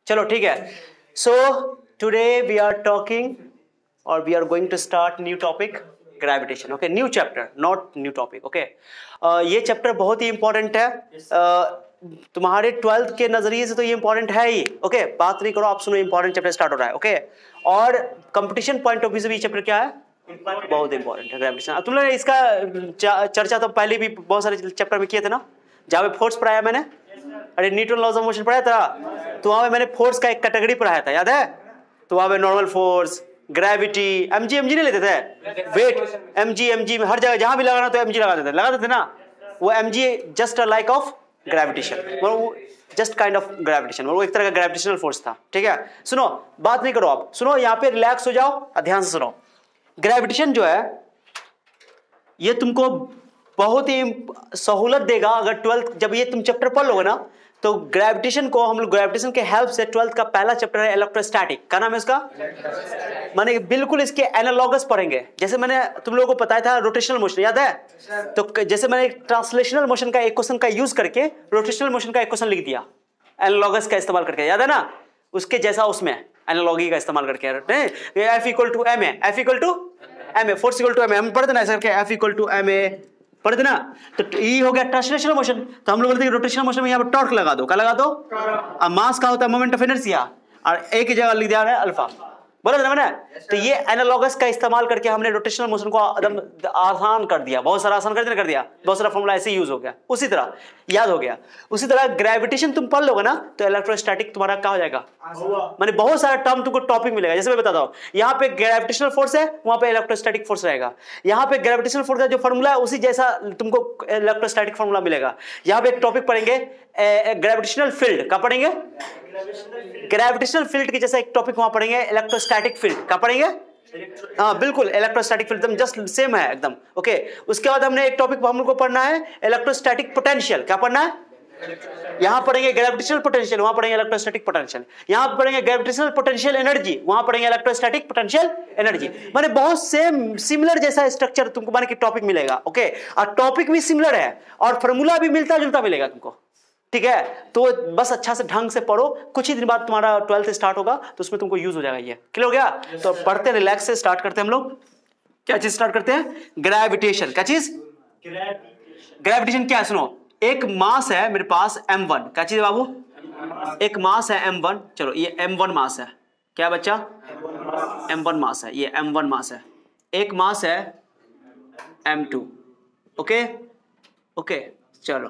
चलो ठीक है। So today we are talking और we are going to start new topic gravitation. Okay, new chapter, not new topic. Okay, ये chapter बहुत ही इंपॉर्टेंट है। तुम्हारे 12th के नजरिए से तो ये इंपॉर्टेंट है ही। ओके, बात नहीं करो, आप सुनो, इंपॉर्टेंट चैप्टर स्टार्ट हो रहा है। ओके, और कंपटीशन पॉइंट ऑफ व्यू से भी चैप्टर क्या है, बहुत इंपॉर्टेंट है ग्रेविटेशन। तुम लोग इसका चर्चा तो पहले भी बहुत सारे चैप्टर में किए थे ना। जहाँ पे फोर्स पढ़ाया मैंने, अरे न्यूटन लॉज ऑफ मोशन पढ़ाया था, तो वहां पे मैंने फोर्स का एक कैटेगरी पढ़ाया था, याद है? तो वहां पे नॉर्मल फोर्स, ग्रेविटी, एमजी नहीं लेते थे, वेट, एमजी में हर जगह जहां भी लगाना तो एमजी लगाते थे ना। वो MG just a like of gravitation, वो जस्ट काइंड ऑफ ग्रेविटेशन, वो एक तरह का ग्रेविटेशनल फोर्स था। ठीक है, सुनो, बात नहीं करो आप, सुनो, यहाँ पे रिलैक्स हो जाओ, ध्यान से सुनो। ग्रेविटेशन जो है ये तुमको बहुत ही सहूलत देगा अगर 12th जब ये तुम चैप्टर पढ़ लोगे ना, तो ग्रेविटेशन को हम लोग ग्रेविटेशन के हेल्प से 12th का पहला चैप्टर है इलेक्ट्रोस्टैटिक, क्या नाम है इसका? माने बिल्कुल इसके एनालॉगस पढ़ेंगे। जैसे मैंने तुम लोगों को बताया था रोटेशनल मोशन, याद है? तो जैसे मैंने ट्रांसलेशनल मोशन का एक क्वेश्चन का यूज करके रोटेशनल मोशन का एक क्वेश्चन लिख दिया एनालॉगस का इस्तेमाल करके, याद है ना? उसके जैसा उसमें एनालॉगी का इस्तेमाल करके F equal to M A, F equal to M A, force equal to M A, हम पढ़ते ना ऐसा करके F equal to M A, पढ़ते ना। तो ये हो गया ट्रांसलेशनल मोशन। तो हम लोग बोलते हैं रोटेशनल मोशन में यहाँ पर टॉर्क लगा दो, क्या लगा दो? अब मास का होता है मोमेंट ऑफ इनर्शिया, और एक ही जगह लिख दिया है अल्फा, बोला था मैंने। तो ये एनालॉगस का इस्तेमाल करके हमने रोटेशनल मोशन को एकदम आसान कर दिया, बहुत सारा आसान कर दिया, बहुत सारा फॉर्मूला ऐसे यूज हो गया, उसी तरह याद हो गया। उसी तरह ग्रेविटेशन तुम पढ़ लोगे ना तो इलेक्ट्रोस्टैटिक तुम्हारा क्या हो जाएगा, माने बहुत सारा टर्म तुमको टॉपिक मिलेगा। जैसे मैं बताता हूँ, यहाँ पे ग्रेविटेशनल फोर्स है, वहां पे इलेक्ट्रोस्टैटिक फोर्स रहेगा। यहाँ पे ग्रेविटेशनल फोर्स का जो फॉर्मूला है उसी जैसा तुमको इलेक्ट्रोस्टैटिक फॉर्मूला मिलेगा। यहाँ पे एक टॉपिक पढ़ेंगे ग्रेविटेशनल फील्ड, क्या पढ़ेंगे? ग्रेविटेशनल फील्ड की जैसा एक टॉपिक वहां पढ़ेंगे इलेक्ट्रोस्टैटिक फील्ड, क्या पढ़ेंगे? हाँ बिल्कुल, इलेक्ट्रोस्टैटिक फील्ड एकदम जस्ट सेम है एकदम। ओके, उसके बाद हमने एक टॉपिक हम लोग को पढ़ना है इलेक्ट्रोस्टैटिक पोटेंशियल, क्या पढ़ना है? यहां पढ़ेंगे ग्रेविटेशनल पोटेंशियल, वहां पढ़ेंगे इलेक्ट्रोस्टैटिक पोटेंशियल। यहां पढ़ेंगे ग्रेविटेशनल पोटेंशियल एनर्जी, वहां पढ़ेंगे इलेक्ट्रोस्टैटिक पोटेंशियल एनर्जी। माने बहुत सेम सिमिलर जैसा स्ट्रक्चर तुमको माने कि टॉपिक मिलेगा। ओके, और टॉपिक भी सिमिलर है और फॉर्मूला भी मिलता जुलता मिलेगा तुमको, ठीक है? तो बस अच्छा से ढंग से पढ़ो, कुछ ही दिन बाद तुम्हारा 12th स्टार्ट होगा तो उसमें तुमको यूज हो जाएगा। ये क्लियर हो गया? तो पढ़ते हैं, रिलैक्स से स्टार्ट करते हैं हम लोग। क्या चीज स्टार्ट करते हैं? ग्रेविटेशन। क्या चीज? ग्रेविटेशन क्या है? सुनो, एक मास है मेरे पास m1, क्या चीज है बाबू? एक मास है m1, चलो ये m1 मास है, क्या बच्चा? m1 मास है, ये m1 मास है। एक मास है m2। ओके ओके, चलो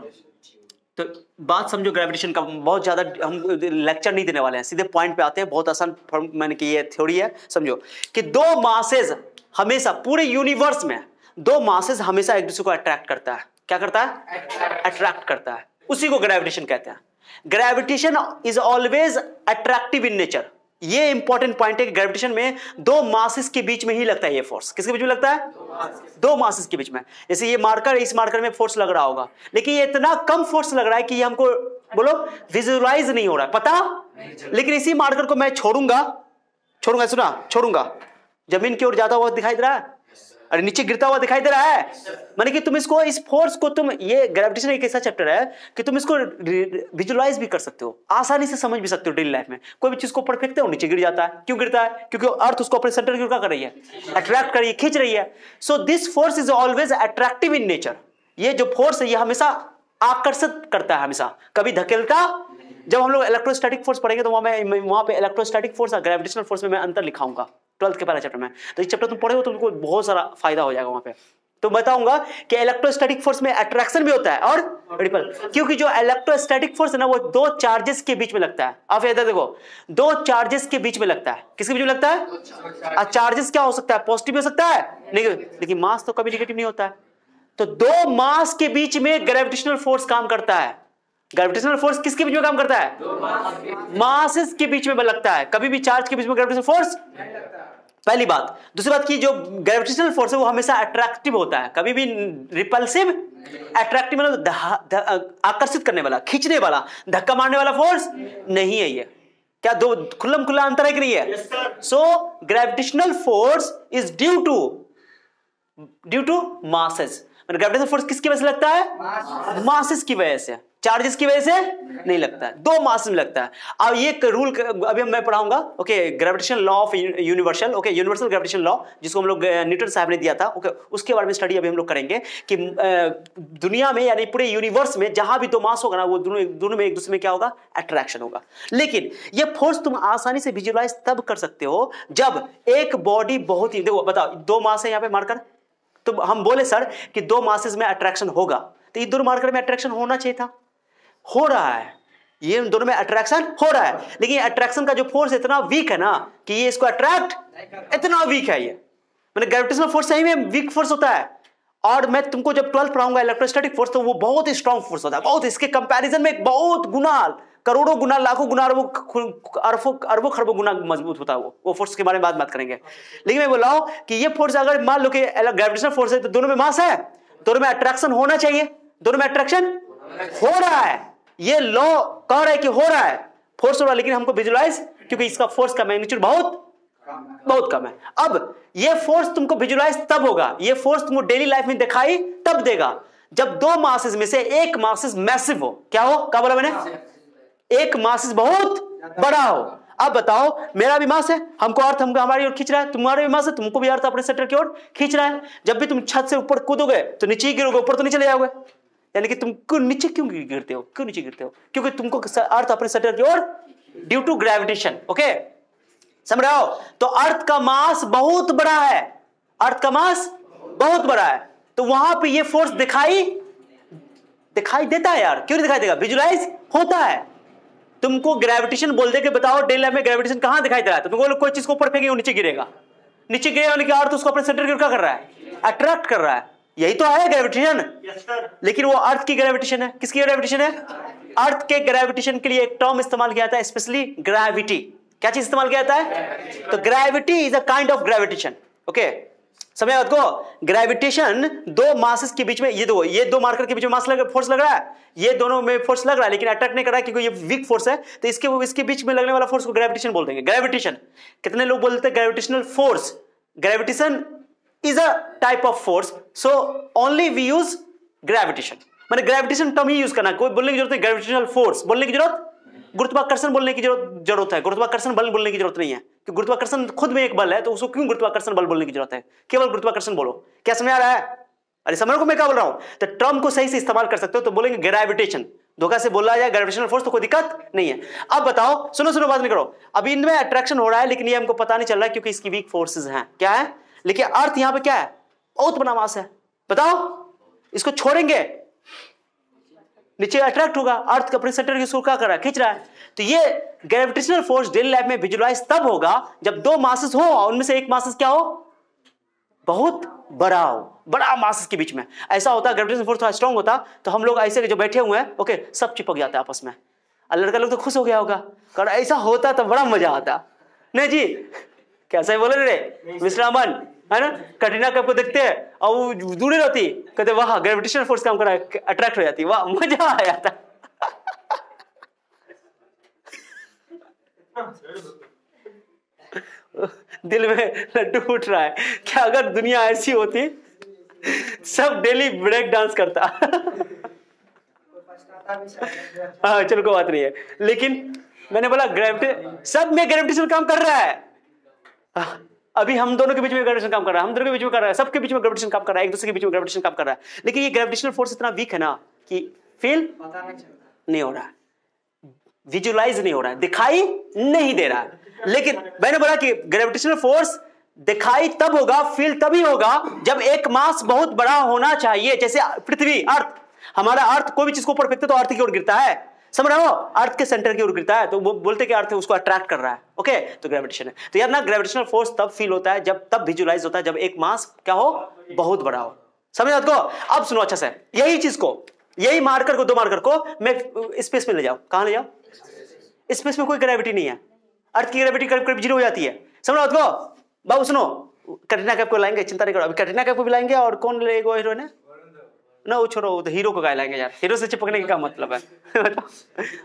तो बात समझो ग्रेविटेशन का। बहुत ज्यादा हम लेक्चर नहीं देने वाले हैं, सीधे पॉइंट पे आते हैं। बहुत आसान मैंने कि ये थ्योरी है, समझो कि दो मासेस हमेशा पूरे यूनिवर्स में, दो मासेस हमेशा एक दूसरे को अट्रैक्ट करता है। क्या करता है? अट्रैक्ट करता है, उसी को ग्रेविटेशन कहते हैं। Gravitation is always attractive in nature. ये इंपॉर्टेंट पॉइंट है कि ग्रेविटेशन में दो मासेस के बीच में ही लगता है ये फोर्स। किसके बीच में लगता है? दो मासेस के बीच में। जैसे ये मार्कर, इस मार्कर में फोर्स लग रहा होगा, लेकिन ये इतना कम फोर्स लग रहा है कि ये हमको बोलो विजुअलाइज नहीं हो रहा है, पता? लेकिन इसी मार्कर को मैं छोड़ूंगा, सुना, छोड़ूंगा, जमीन की ओर जाता हुआ दिखाई दे रहा है, अरे नीचे गिरता हुआ दिखाई दे रहा है। माने कि तुम इसको, इस फोर्स को तुम, ये ग्रेविटेशन एक ऐसा चैप्टर है कि तुम इसको विजुअलाइज भी कर सकते हो, आसानी से समझ भी सकते हो। डेली लाइफ में कोई भी चीज को ऊपर फेंकते हो, नीचे गिर जाता है। क्यों गिरता है? क्योंकि अर्थ उसको अपने सेंटर की ओर कर रही है, अट्रैक्ट कर रही है, खींच रही है। So this force is always attractive in nature. ये जो फोर्स है ये हमेशा आकर्षित करता है, हमेशा कभी धकेलता। जब हम लोग इलेक्ट्रोस्टैटिक फोर्स पढ़ेंगे तो वहां पे इलेक्ट्रोस्टैटिक फोर्स और ग्रेविटेशनल फोर्स में मैं अंतर लिखाऊंगा 12th के पहले चैप्टर में। तो इस चैप्टर तुम पढ़े हो तो तुमको बहुत सारा फायदा हो जाएगा वहां पे। तो बताऊंगा कि इलेक्ट्रोस्टैटिक फोर्स में अट्रैक्शन भी होता है और रिपल, क्योंकि जो इलेक्ट्रोस्टैटिक फोर्स है ना वो दो चार्जेस के बीच में लगता है। आप इधर देखो, दो चार्जेस के बीच में लगता है। किसके बीच में लगता है? और चार्जेस क्या हो सकता है? पॉजिटिव हो सकता है, नेगेटिव, लेकिन मास तो कभी नेगेटिव नहीं होता है। तो दो मास के बीच में ग्रेविटेशनल फोर्स काम करता है। ग्रेविटेशनल फोर्स किसके बीच में काम करता है? मासेस के बीच में लगता है, कभी भी चार्ज के बीच में ग्रेविटेशनल फोर्स। पहली बात। दूसरी बात की जो ग्रेविटेशनल फोर्स है वो हमेशा अट्रैक्टिव होता है, कभी भी रिपल्सिव, अट्रैक्टिव मतलब आकर्षित करने वाला, खींचने वाला, धक्का मारने वाला फोर्स नहीं है। ये क्या दो खुल्लम खुल्ला अंतर है कि नहीं है? So gravitational force is due to masses. Gravitational force किसकी वजह से लगता है? मासेस की वजह से। चार्जेस की वजह से नहीं लगता है, दो मास में लगता है। अब ये रूल अभी मैं पढ़ाऊंगा, okay, gravitation law of universal, okay, universal gravitation law, जिसको हम लोग न्यूटन साहब ने दिया था, ओके, उसके बारे में स्टडी अभी हम लोग करेंगे कि दुनिया में यानी पूरे यूनिवर्स में जहां भी दो मास होगा ना, वो दोनों में एक दूसरे में क्या होगा, अट्रैक्शन होगा। लेकिन ये फोर्स तुम आसानी से विजुअलाइज तब कर सकते हो जब एक बॉडी बहुत ही, देखो बताओ, दो मास है यहाँ पे मार्कर, तो हम बोले सर कि दो मासेस में अट्रैक्शन होगा, तो ये दोनों मार्कर में अट्रैक्शन होना चाहिए था, हो रहा है, ये दोनों में अट्रैक्शन हो रहा है, लेकिन अट्रैक्शन का जो फोर्स इतना वीक है ना कि ये इसको अट्रैक्ट, इतना वीक है ये, मैंने ग्रेविटेशनल फोर्स सही में वीक फोर्स होता है। और मैं तुमको जब 12th पढ़ाऊंगा इलेक्ट्रोस्टैटिक फोर्स, तो वो बहुत ही स्ट्रांग फोर्स होता है, बहुत, इसके कंपैरिजन में बहुत गुना, करोड़ों गुना, लाखों गुना, अरबों खरबों गुना मजबूत होता है वो फोर्स के बारे में बात करेंगे। लेकिन मैं बोल रहा हूं कि ये फोर्स अगर मान लो कि ग्रेविटेशनल फोर्स है, तो दोनों में मास है, दोनों में अट्रैक्शन होना चाहिए, दोनों में अट्रैक्शन हो रहा है, ये लॉ कह रहा है कि हो रहा है, फोर्स हो रहा है, लेकिन हमको विजुअलाइज, क्योंकि इसका फोर्स का मैग्नीट्यूड बहुत कम है। अब ये फोर्स तुमको विजुअलाइज तब होगा, ये फोर्स तुमको डेली लाइफ में दिखाई तब देगा जब दो मासेस में से एक मासेस मैसिव हो, क्या हो, क्या बोला मैंने, एक मासेस बहुत बड़ा हो। अब बताओ, मेरा भी मास है, हमको अर्थ हमको हमारी ओर खींच रहा है, तुम्हारे भी मास है, तुमको भी अर्थ अपने सेंटर की ओर खींच रहा है। जब भी तुम छत से ऊपर कूदोगे तो नीचे ही गिरोगे, ऊपर तो नहीं चले जाओगे, यानी कि तुम नीचे क्यों गिरते हो, क्यों नीचे गिरते हो, क्योंकि तुमको अर्थ अपने सेंटर की ओर, ड्यू टू ग्रेविटेशन, ओके, समझ रहे हो। तो अर्थ का मास बहुत बड़ा है, अर्थ का मास बहुत बड़ा है, तो वहां पे ये फोर्स दिखाई देता है यार, क्यों नहीं दिखाई देगा, विजुअलाइज होता है। तुमको ग्रेविटेशन बोल दे के बताओ डेली लाइफ में ग्रेविटेशन कहां दिखाई दे रहा है, तो तुमको कोई चीज को ऊपर फेंकेंगे वो नीचे गिरेगा, नीचे गिरेगा, यानी कि अर्थ उसको अपने सेंटर की ओर क्या कर रहा है, अट्रैक्ट कर रहा है, यही तो है ग्रेविटेशन। लेकिन वो अर्थ की ग्रेविटेशन है, किसकी ग्रेविटेशन है, अर्थ के ग्रेविटेशन के लिए एक टर्म इस्तेमाल किया जाता है, स्पेशली ग्रेविटी, क्या चीज इस्तेमाल किया जाता है, तो gravity is a kind of gravitation, okay, समझ को, ग्रेविटेशन दो मासेस के बीच में, ये दो मार्कर के बीच में मास फोर्स लग रहा है, ये दोनों में फोर्स लग रहा है, लेकिन अट्रैक्ट नहीं कर रहा है क्योंकि ये वीक फोर्स है, तो इसके बीच में लगने वाला फोर्स को ग्रेविटेशन बोल देंगे। ग्रेविटेशन, कितने लोग बोलते हैं gravitational force, gravitation is a type of force, so only we use gravitation, माने ग्रेविटेशन टर्म ही यूज करना, कोई बोलने की जरूरत नहीं, ग्रेविटेशनल फोर्स बोलने की जरूरत, गुरुत्वाकर्षण बोलने की जरूरत है, गुरुत्वाकर्षण बल बोलने की जरूरत नहीं है, कि गुरुत्वाकर्षण खुद में एक बल है, तो उसको क्यों गुरुत्वाकर्षण बल बोलने की जरूरत है, केवल गुरुत्वाकर्षण बोलो, क्या समझ आ रहा है, अरे समझ को मैं क्या बोल रहा हूं, तो टर्म को सही से इस्तेमाल कर सकते हो, तो बोलेंगे ग्रेविटेशन, धोखा से बोला जाए ग्रेविटेशनल फोर्स तो कोई दिक्कत नहीं है। अब बताओ, सुनो बात नहीं करो, अभी इनमें अट्रैक्शन हो रहा है, लेकिन ये हमको पता नहीं चल रहा है क्योंकि इसकी वीक फोर्सेज हैं, क्या है, लेकिन अर्थ यहां पे क्या है, बहुत बड़ा मास है, बताओ, इसको छोड़ेंगे नीचे अट्रैक्ट होगा, अर्थ अपने सेंटर की क्या कर रहा है, खींच रहा है, तो ये ग्रेविटेशनल फोर्स डेली लाइफ में विजुअलाइज तब होगा जब दो मासेस हो और उनमें से एक मासेस क्या हो, बहुत बड़ा हो, बड़ा मासेस के बीच में, ऐसा होता है ग्रेविटेशनल फोर्स थोड़ा स्ट्रांग होता तो हम लोग ऐसे जो बैठे हुए हैं, ओके, सब चिपक जाते हैं आपस में, और लड़का लोग तो खुश हो गया होगा, कारण ऐसा होता तो बड़ा मजा आता, नहीं जी, कैसे बोले रे मिस्टर अमन, है ना, कटरीना कैफ को देखते हैं और वो दूरी रहती, कहते वाह ग्रेविटेशनल फोर्स काम कर रहा है, अट्रैक्ट हो जाती, वाह मजा आ जाता। दिल में लड्डू फूट रहा है, क्या अगर दुनिया ऐसी होती सब डेली ब्रेक डांस करता। हाँ चलो कोई बात नहीं है, लेकिन मैंने बोला ग्रेविटेशन, सब में ग्रेविटेशन काम कर रहा है, अभी हम दोनों के बीच में ग्रेविटेशन काम कर रहा है, हम दोनों के बीच में कर रहा है, सबके बीच में ग्रेविटेशन काम कर रहा है, एक दूसरे के बीच में ग्रेविटेशन काम कर रहा है, लेकिन ये ग्रेविटेशनल फोर्स इतना वीक है ना कि फील नहीं हो रहा है, विजुअलाइज नहीं हो रहा है, दिखाई नहीं दे रहा है। लेकिन मैंने बोला कि ग्रेविटेशनल फोर्स दिखाई तब होगा, फील तभी होगा जब एक मास बहुत बड़ा होना चाहिए, जैसे पृथ्वी, अर्थ, हमारा अर्थ कोई भी चीज को ऊपर फेंकते तो अर्थ की ओर गिरता है, समझ रहे हो, अर्थ के सेंटर की ओर गिरता है, तो वो बोलते कि अर्थ उसको अट्रैक्ट कर रहा है, ओके, तो ग्रेविटेशन है। तो यार ना, ग्रेविटेशनल फोर्स तब फील होता है जब, तब विजुअलाइज होता है जब एक मास क्या हो, बहुत बड़ा हो, समझ आपको। अब सुनो अच्छा से, यही चीज को, यही मार्कर को, दो मार्कर को मैं स्पेस में ले जाओ, कहां ले जाओ, स्पेस में कोई ग्रेविटी नहीं है, अर्थ की ग्रेविटी करीब करीब 0 हो जाती है, समझ आपको। बाबू सुनो, कटरीना कैफ को लाएंगे, चिंता नहीं करो, अभी कटरीना कैफ को भी लाएंगे, और कौन लेगा हीरोइन है ना, वो छोड़ो, तो हीरो को गाय लाएंगे यार, हीरो से चिपकने का क्या मतलब है।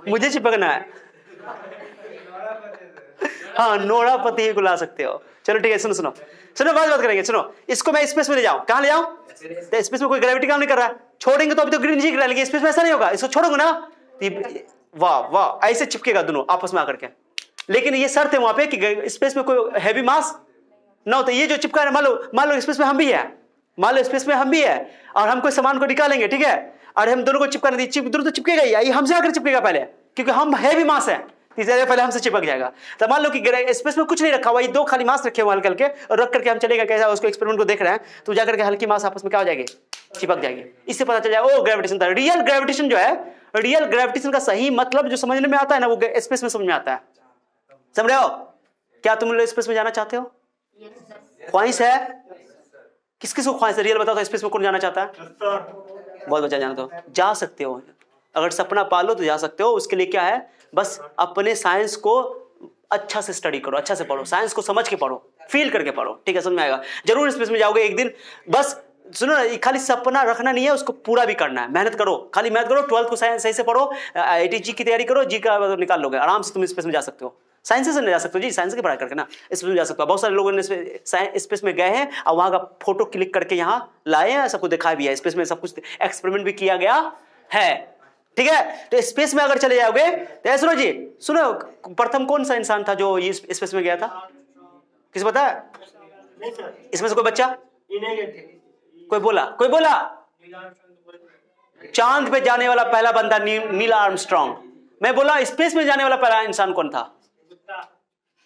मुझे चिपकना है, हाँ, नोरा पति ही को ला सकते हो। चलो ठीक है, सुनो सुनो सुनो, बात करेंगे। सुनो, इसको मैं स्पेस में ले जाऊं, कहां ले जाऊं? तो स्पेस में कोई ग्रेविटी काम नहीं कर रहा है, छोड़ेंगे तो अभी तो ग्रीन जी लेकिन स्पेस में ऐसा नहीं होगा। इसको छोड़ोगे ना, वाह वाह, ऐसे चिपकेगा दोनों आपस में आकर के। लेकिन ये शर्त है वहां पे कि स्पेस में कोई हैवी मास ना हो। तो ये जो चिपका है, मान लो स्पेस में हम भी है, मान लो स्पेस में हम भी है और हम कोई सामान को निकालेंगे, ठीक है, और हम दोनों को चिपकाने दी, दोनों तो चिपकेगा ही, ये हमसे आकर चिपकेगा पहले, क्योंकि हम हैवी मास है, तीसरे पहले हमसे चिपक जाएगा। तो मान लो कि स्पेस में कुछ नहीं रखा हुआ, ये दो खाली मास रखे हुए हल्के हल्के, और रख करके हम चलेगा कैसा, उसको एक्सपेरिमेंट को देख रहे हैं, तो जाकर के हल्की मास आपस में क्या हो जाएगी, चिपक जाएगी। इससे पता चल जाएगा ओ ग्रेविटेशन था। रियल ग्रेविटेशन जो है, रियल ग्रेविटेशन का सही मतलब जो समझने में आता है ना, वो स्पेस में समझ में आता है। समझ रहे हो? क्या तुम लोग स्पेस में जाना चाहते हो? ख्वाहिश है? किस किस को ख्वाहिश है? रियल बताओ तो स्पेस में कौन जाना चाहता है? बहुत बच्चा जाना, तो जा सकते हो, अगर सपना पालो तो जा सकते हो। उसके लिए क्या है, बस अपने साइंस को अच्छा से स्टडी करो, अच्छा से पढ़ो, साइंस को समझ के पढ़ो, फील करके पढ़ो, ठीक है, समझ में आएगा। जरूर स्पेस में जाओगे एक दिन। बस सुनो ना, खाली सपना रखना नहीं है, उसको पूरा भी करना है। मेहनत करो, खाली मेहनत करो, 12th को साइंस सही से पढ़ो, IIT की तैयारी करो, जी का निकाल लोगे आराम से, तुम स्पेस में जा सकते हो। साइंस से नहीं जा सकते हो जी, साइंस की पढ़ाई करके ना स्पेस में जा सकते हो। बहुत सारे लोगों ने स्पेस में गए हैं और वहां का फोटो क्लिक करके यहाँ लाए हैं, सबको दिखाया भी है, स्पेस में सब कुछ एक्सपेरिमेंट भी किया गया है, ठीक है। तो स्पेस में अगर चले जाओगे तो सुनो जी, सुनो, प्रथम कौन सा इंसान था जो ये स्पेस में गया था? किस पता है? इसमें से कोई बच्चा? कोई बोला? कोई बोला? चांद पे जाने वाला पहला बंदा नील आर्मस्ट्रॉन्ग। मैं बोला स्पेस में जाने वाला पहला इंसान कौन था?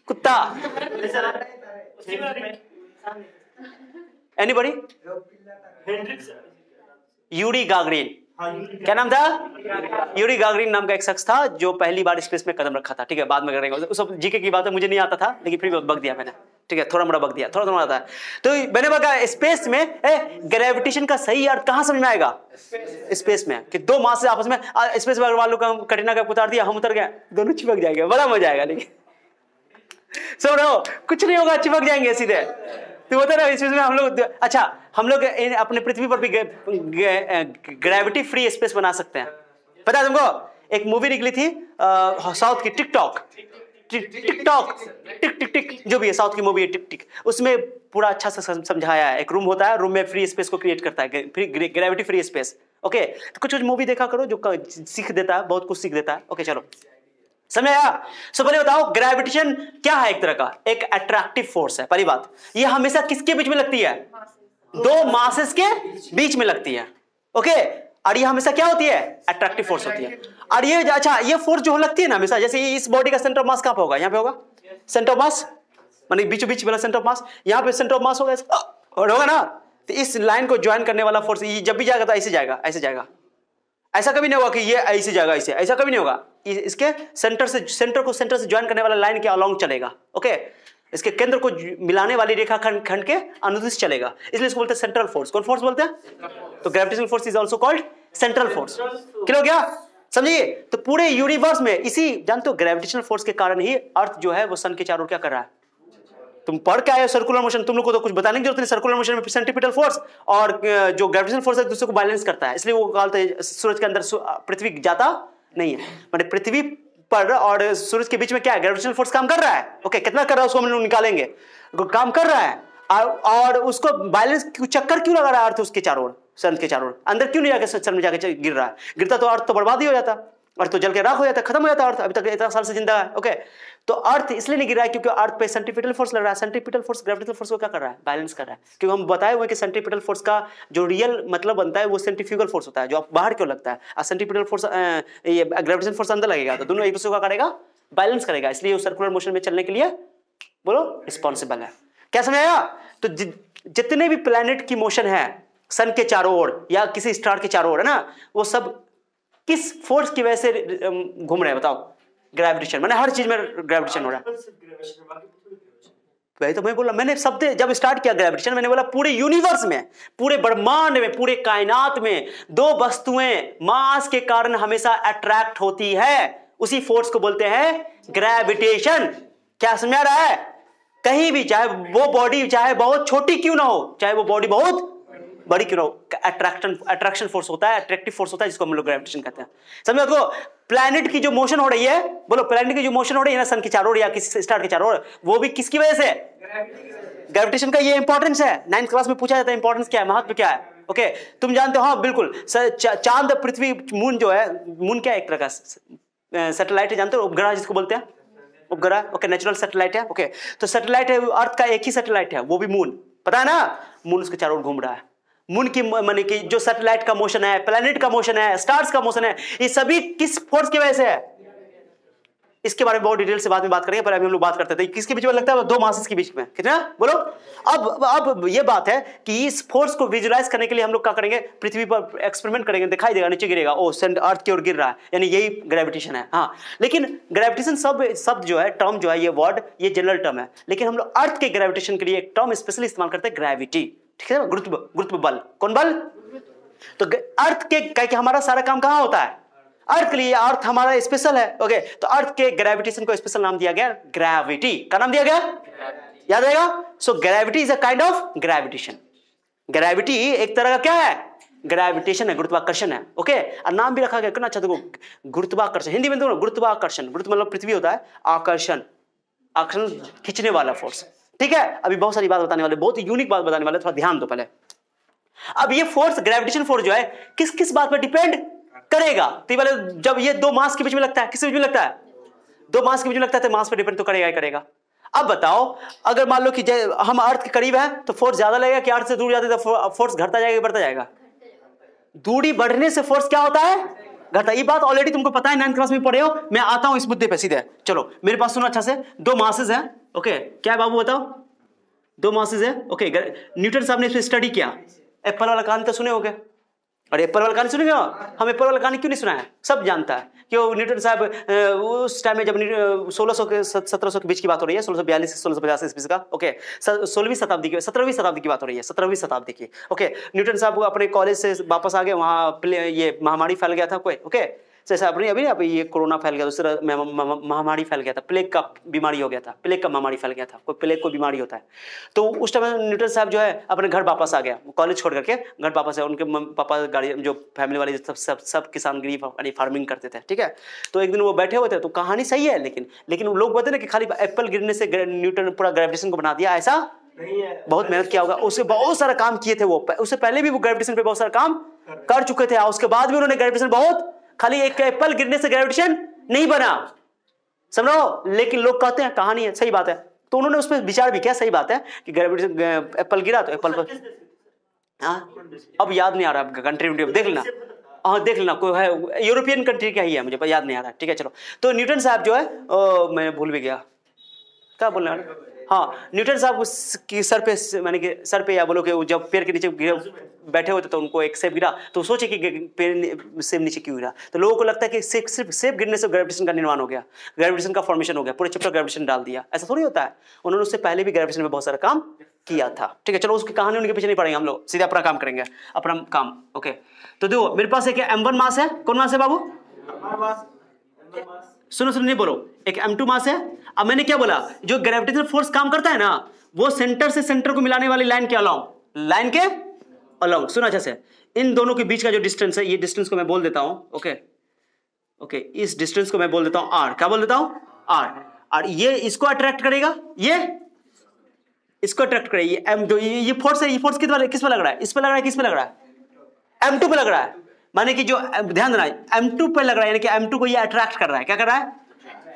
कुत्ता। एनीबॉडी? Yuri Gagarin. क्या नाम था? यूरी गागरिन नाम का एक शख्स था जो पहली बार स्पेस में कदम रखा था, ठीक है, बाद में करेंगे। उस सब जीके की बात है, मुझे नहीं आता था, लेकिन फिर बग दिया मैंने, ठीक है, थोड़ा मोड़ा बग दिया, थोड़ा आता है। तो मैंने बोला स्पेस में ग्रेविटेशन का सही अर्थ कहां समझ में आएगा? स्पेस में, कि दो मास से आपस में, स्पेस में अगर मान लो कटरीना का उतार दिया, हम उतर गए, दोनों चिपक जाएंगे, बड़ा मजा आएगा। लेकिन सुन रहे हो, कुछ नहीं होगा, चिपक जाएंगे सीधे। तो बता रहा स्पेस में हम लोग, अच्छा, हम लोग अपने पृथ्वी पर भी ग्रेविटी फ्री स्पेस बना सकते हैं। पता है तुमको? एक मूवी निकली थी साउथ की, टिकटॉक, टिक टिक टिक, जो भी है साउथ की मूवी है टिक टिक, उसमें पूरा अच्छा से समझाया है। एक रूम होता है, रूम में फ्री स्पेस को क्रिएट करता है, ग्रेविटी फ्री स्पेस। ओके, तो कुछ मूवी देखा करो जो सीख देता है, बहुत कुछ सीख देता है। ओके चलो, समझ आया? सो पहले बताओ ग्रेविटेशन क्या है? एक तरह का एक अट्रैक्टिव फोर्स है। पहली बात, ये हमेशा किसके बीच में लगती है? दो मासेस के बीच में लगती है। ओके, और ये हमेशा क्या होती है? अट्रैक्टिव फोर्स होती है। और ये अच्छा, ये फोर्स जो लगती है ना हमेशा, जैसे इस बॉडी का सेंटर ऑफ मास कहां पे होगा? यहाँ पे होगा सेंटर ऑफ मास, माने बीचों बीच वाला सेंटर ऑफ मास, यहाँ पे सेंटर ऑफ मास होगा, और होगा ना। तो इस लाइन को ज्वाइन करने वाला फोर्स जब भी जाएगा तो ऐसे जाएगा, ऐसे जाएगा। ऐसा कभी नहीं होगा कि ये ऐसे जाएगा, ऐसा कभी नहीं होगा। इसके सेंटर से ज्वाइन करने वाला लाइन के अलोंग चलेगा। ओके, इसके केंद्र को मिलाने वाली रेखा खंड के अनुदिश चलेगा, इसलिए इसको बोलते हैं सेंट्रल फोर्स। कौन फोर्स बोलते हैं? तो gravitational force is also called central force. Clear हो गया? समझिए? तो पूरे यूनिवर्स में इसी, जानते हो, ग्रेविटेशनल फोर्स के कारण ही अर्थ जो है वो सन के चारों ओर क्या कर रहा है? तुम पढ़ के आए हो सर्कुलर मोशन, तुम लोग को तो कुछ बताने की जरूरत नहीं। सर्कुलर मोशन में सेंट्रीपिटल फोर्स और जो ग्रेविटेशनल फोर्स है दूसरे को बैलेंस करता है, इसलिए वो कहते हैं सूरज के अंदर पृथ्वी जाता नहीं है। मतलब पृथ्वी पर और सूरज के बीच में क्या है? ग्रेविटेशनल फोर्स काम कर रहा है। ओके, कितना कर रहा है उसको हम लोग निकालेंगे, काम कर रहा है। और उसको बैलेंस चक्कर क्यों लगा रहा है अर्थ उसके चारों ओर, सन के चारों ओर? अंदर क्यों नहीं जाके सन में जाके गिर रहा है? गिरता तो अर्थ तो बर्बाद ही हो जाता, अर्थ तो जल के राख हो जाता, खत्म हो जाता अर्थ। अभी तक इतना साल से जिंदा है। ओके, तो अर्थ इसलिए नहीं गिर रहा है क्योंकि अर्थ पे सेंट्रीपिटल फोर्स लग रहा है। सेंट्रीपिटल फोर्स ग्रेविटेशनल फोर्स को क्या कर रहा है? बैलेंस कर रहा है। क्योंकि हम बताए हुए कि सेंट्रीपिटल फोर्स का जो रियल मतलब बनता है वो सेंट्रीफ्यूगल फोर्स होता है, जो बाहर क्यों लगता है, और सेंट्रीपिटल फोर्स ये ग्रेविटेशनल फोर्स अंदर लगेगा, तो दोनों एक दूसरे को क्या करेगा? बैलेंस करेगा। इसलिए वो सर्कुलर मोशन में चलने के लिए बोलो रिस्पॉन्सिबल है। क्या समझाया? तो जितने भी प्लैनेट की मोशन है सन के चारों ओर या किसी स्टार के चारों ओर, है ना, वो सब किस फोर्स की वजह से घूम रहे हैं? बताओ। ग्रेविटेशन, मैंने हर चीज में ग्रेविटेशन हो रहा है। वही तो मैं बोला, मैंने शब्द जब स्टार्ट किया ग्रेविटेशन, मैंने बोला पूरे यूनिवर्स में, पूरे ब्रह्मांड में, पूरे कायनात में दो वस्तुएं मास के कारण हमेशा अट्रैक्ट होती है, उसी फोर्स को बोलते हैं ग्रेविटेशन। क्या समझ रहा है? कहीं भी, चाहे वो बॉडी चाहे बहुत छोटी क्यों ना हो, चाहे वो बॉडी बहुत बड़ी क्यों अट्रैक्शन फोर्स होता है, अट्रैक्टिव फोर्स होता है, जिसको हम लोग ग्रेविटेशन कहते हैं। समझो तो प्लैनेट की जो मोशन हो रही है, बोलो प्लैनेट की जो मोशन हो रही है ना सन की चारों ओर या किसी स्टार के चारों ओर, वो भी किसकी वजह से? ग्रेविटेशन का ये इंपॉर्टेंस है। 9th क्लास में पूछा जाता है इंपॉर्टेंस क्या है, महत्व क्या है। ओके तुम जानते हो? हाँ बिल्कुल। चांद, पृथ्वी, मून जो है, मून क्या है? एक तरह का सैटेलाइट है, जानते हो? उपग्रह जिसको बोलते हैं, उपग्रह। ओके नेचुरल सैटेलाइट है। ओके तो सैटेलाइट है, अर्थ का एक ही सैटेलाइट है, वो भी मून, पता है ना? मून उसके चारों ओर घूम रहा है। मून की माने कि जो सैटेलाइट का मोशन है, प्लैनेट का मोशन है, स्टार्स का मोशन है, ये सभी किस फोर्स की वजह से है? इसके बारे में बहुत डिटेल से बाद में बात करेंगे, पर अभी हम लोग बात करते थे किसके बीच में लगता है? दो मासेस के बीच में। कितना बोलो? अब ये बात है कि इस फोर्स को विजुलाइज करने के लिए हम लोग क्या करेंगे? पृथ्वी पर एक्सपेरिमेंट करेंगे, दिखाई देगा, नीचे गिरेगा, ओ अर्थ की ओर गिर रहा है, यानी यही ग्रेविटेशन है। हाँ लेकिन ग्रेविटेशन शब्द जो है, टर्म जो है, ये वर्ड, ये जनरल टर्म है, लेकिन हम लोग अर्थ के ग्रेविटेशन के लिए एक टर्म स्पेशली इस्तेमाल करते हैं, ग्रेविटी। ठीक है, गुरुत्व बल। कौन बल? तो अर्थ के हमारा सारा काम कहां होता है? अर्थ के लिए। अर्थ हमारा स्पेशल है। ओके तो अर्थ के ग्रेविटेशन को स्पेशल नाम दिया गया ग्रेविटी। क्या नाम दिया गया? याद रहेगा। So gravity is a kind of gravitation. Gravity एक तरह का क्या है? ग्रेविटेशन है, गुरुत्वाकर्षण है। ओके और नाम भी रखा गया कितना अच्छा, देखो गुरुत्वाकर्षण, हिंदी में देखो गुरुत्वाकर्षण, गुरुत्व मतलब पृथ्वी होता है, आकर्षण, आकर्षण खींचने वाला फोर्स। ठीक है अभी बहुत सारी बात बताने वाले, बहुत यूनिक बात बताने वाले, थोड़ा ध्यान दो पहले। अब ये फोर्स, ग्रेविटेशन फोर्स जो है, किस किस बात पर डिपेंड करेगा? तो पहले जब ये दो मास के बीच में लगता है, किसके बीच में लगता है? दो मास के बीच में लगता है, तो मास पे डिपेंड तो करेगा ही करेगा। अब बताओ अगर मान लो कि हम अर्थ के करीब है तो फोर्स ज्यादा लगेगा कि अर्थ से दूर जाते तो फोर्स घटता जाएगा, बढ़ता जाएगा? दूरी बढ़ने से फोर्स क्या होता है? घटता। ये बात ऑलरेडी तुमको पता है, 9th क्लास में पढ़े हो। मैं आता हूं इस मुद्दे पे सीधे। चलो मेरे पास सुनो अच्छा से, दो मासेस हैं। ओके क्या है बाबू बताओ? दो मासेस है। ओके न्यूटन साहब ने इस पर स्टडी किया। एप्पल वाला कहानी तो सुने होगे, और एप्पल वाला कहानी सुनेंगे? हम एप्पल वाला कहानी क्यों नहीं सुना है? सब जानता है कि न्यूटन साहब उस टाइम में जब 1600 के 1700 के बीच की बात हो रही है, 1642 से 1650 ईस्वी का। ओके 16वीं शताब्दी की, 17वीं शताब्दी की बात हो रही है, 17वीं शताब्दी की। ओके न्यूटन साहब अपने कॉलेज से वापस आ गए, वहां ये महामारी फैल गया था कोई। ओके जैसे अभी ये कोरोना फैल गया, दूसरा महामारी फैल गया था, प्लेग का बीमारी हो गया था, प्लेग का महामारी फैल गया था, कोई प्लेग को बीमारी होता है। तो उस टाइम न्यूटन साहब जो है अपने घर वापस आ गया, कॉलेज छोड़ करके घर वापस है। उनके पापा गाड़ी जो फैमिली वाले सब किसानगिरी यानी फार्मिंग करते थे। ठीक है तो एक दिन वो बैठे हुए थे, तो कहानी सही है, लेकिन लोग बोलते ना कि खाली एप्पल गिरने से न्यूटन पूरा ग्रेविटेशन को बना दिया, ऐसा नहीं है। बहुत मेहनत किया होगा, उससे बहुत सारा काम किए थे वो, उससे पहले भी वो ग्रेविटेशन पे बहुत सारा काम कर चुके थे, उसके बाद भी उन्होंने ग्रेविटेशन बहुत, खाली एक एप्पल गिरने से ग्रेविटेशन नहीं बना, समझो। लेकिन लोग कहते हैं कहानी है, सही बात है, तो उन्होंने उस पर विचार भी किया, सही बात है कि ग्रेविटेशन एप्पल गिरा तो एप्पल पर, हाँ अब याद नहीं आ रहा कंट्री देख लेना, हाँ देख लेना कोई है, यूरोपियन कंट्री का ही है, मुझे याद नहीं आ रहा। ठीक है चलो, तो न्यूटन साहब जो है मैं भूल भी गया क्या बोलना है। हाँ न्यूटन साहब की सर पे, मैंने कि सर पे या बोलो कि जब पेड़ के नीचे बैठे होते तो उनको एक सेब गिरा, तो सोचे कि पेड़ सेब नीचे क्यों गिरा, तो लोगों को लगता है कि सिर्फ सेब गिरने से ग्रेविटेशन का निर्माण हो गया, ग्रेविटेशन का फॉर्मेशन हो गया, पूरे चैप्टर ग्रेविटेशन डाल दिया, ऐसा थोड़ी होता है। उन्होंने उससे पहले भी ग्रेविटेशन में बहुत सारा काम किया था। ठीक है चलो उसकी कहानी उनके पीछे नहीं पड़ेंगे, हम लोग सीधे अपना काम करेंगे, अपना काम। ओके तो देखो मेरे पास एक M1 मास है, कौन मास है बाबू? सुनो नहीं बोलो, एक M2 मास है। अब मैंने क्या बोला, जो ग्रेविटेशनल फोर्स काम करता है ना, वो सेंटर से सेंटर को मिलाने वाली लाइन के अलोंग, लाइन के अलोंग, सुनो अच्छा से, इन दोनों के बीच का जो डिस्टेंस है, ये डिस्टेंस को मैं बोल देता हूं। ओके इस डिस्टेंस को मैं बोल देता हूं R, क्या बोल देता हूं? R। और ये इसको अट्रैक्ट करेगा, ये इसको अट्रैक्ट करेगा, ये फोर्स है, ये फोर्स किस पे लग रहा है? इस पे लग रहा है, किस पे लग रहा है? M2 पे लग रहा है, माने कि जो ध्यान देना M2 पे लग रहा है, यानी कि M2 को ये अट्रैक्ट कर रहा है, क्या कर रहा है?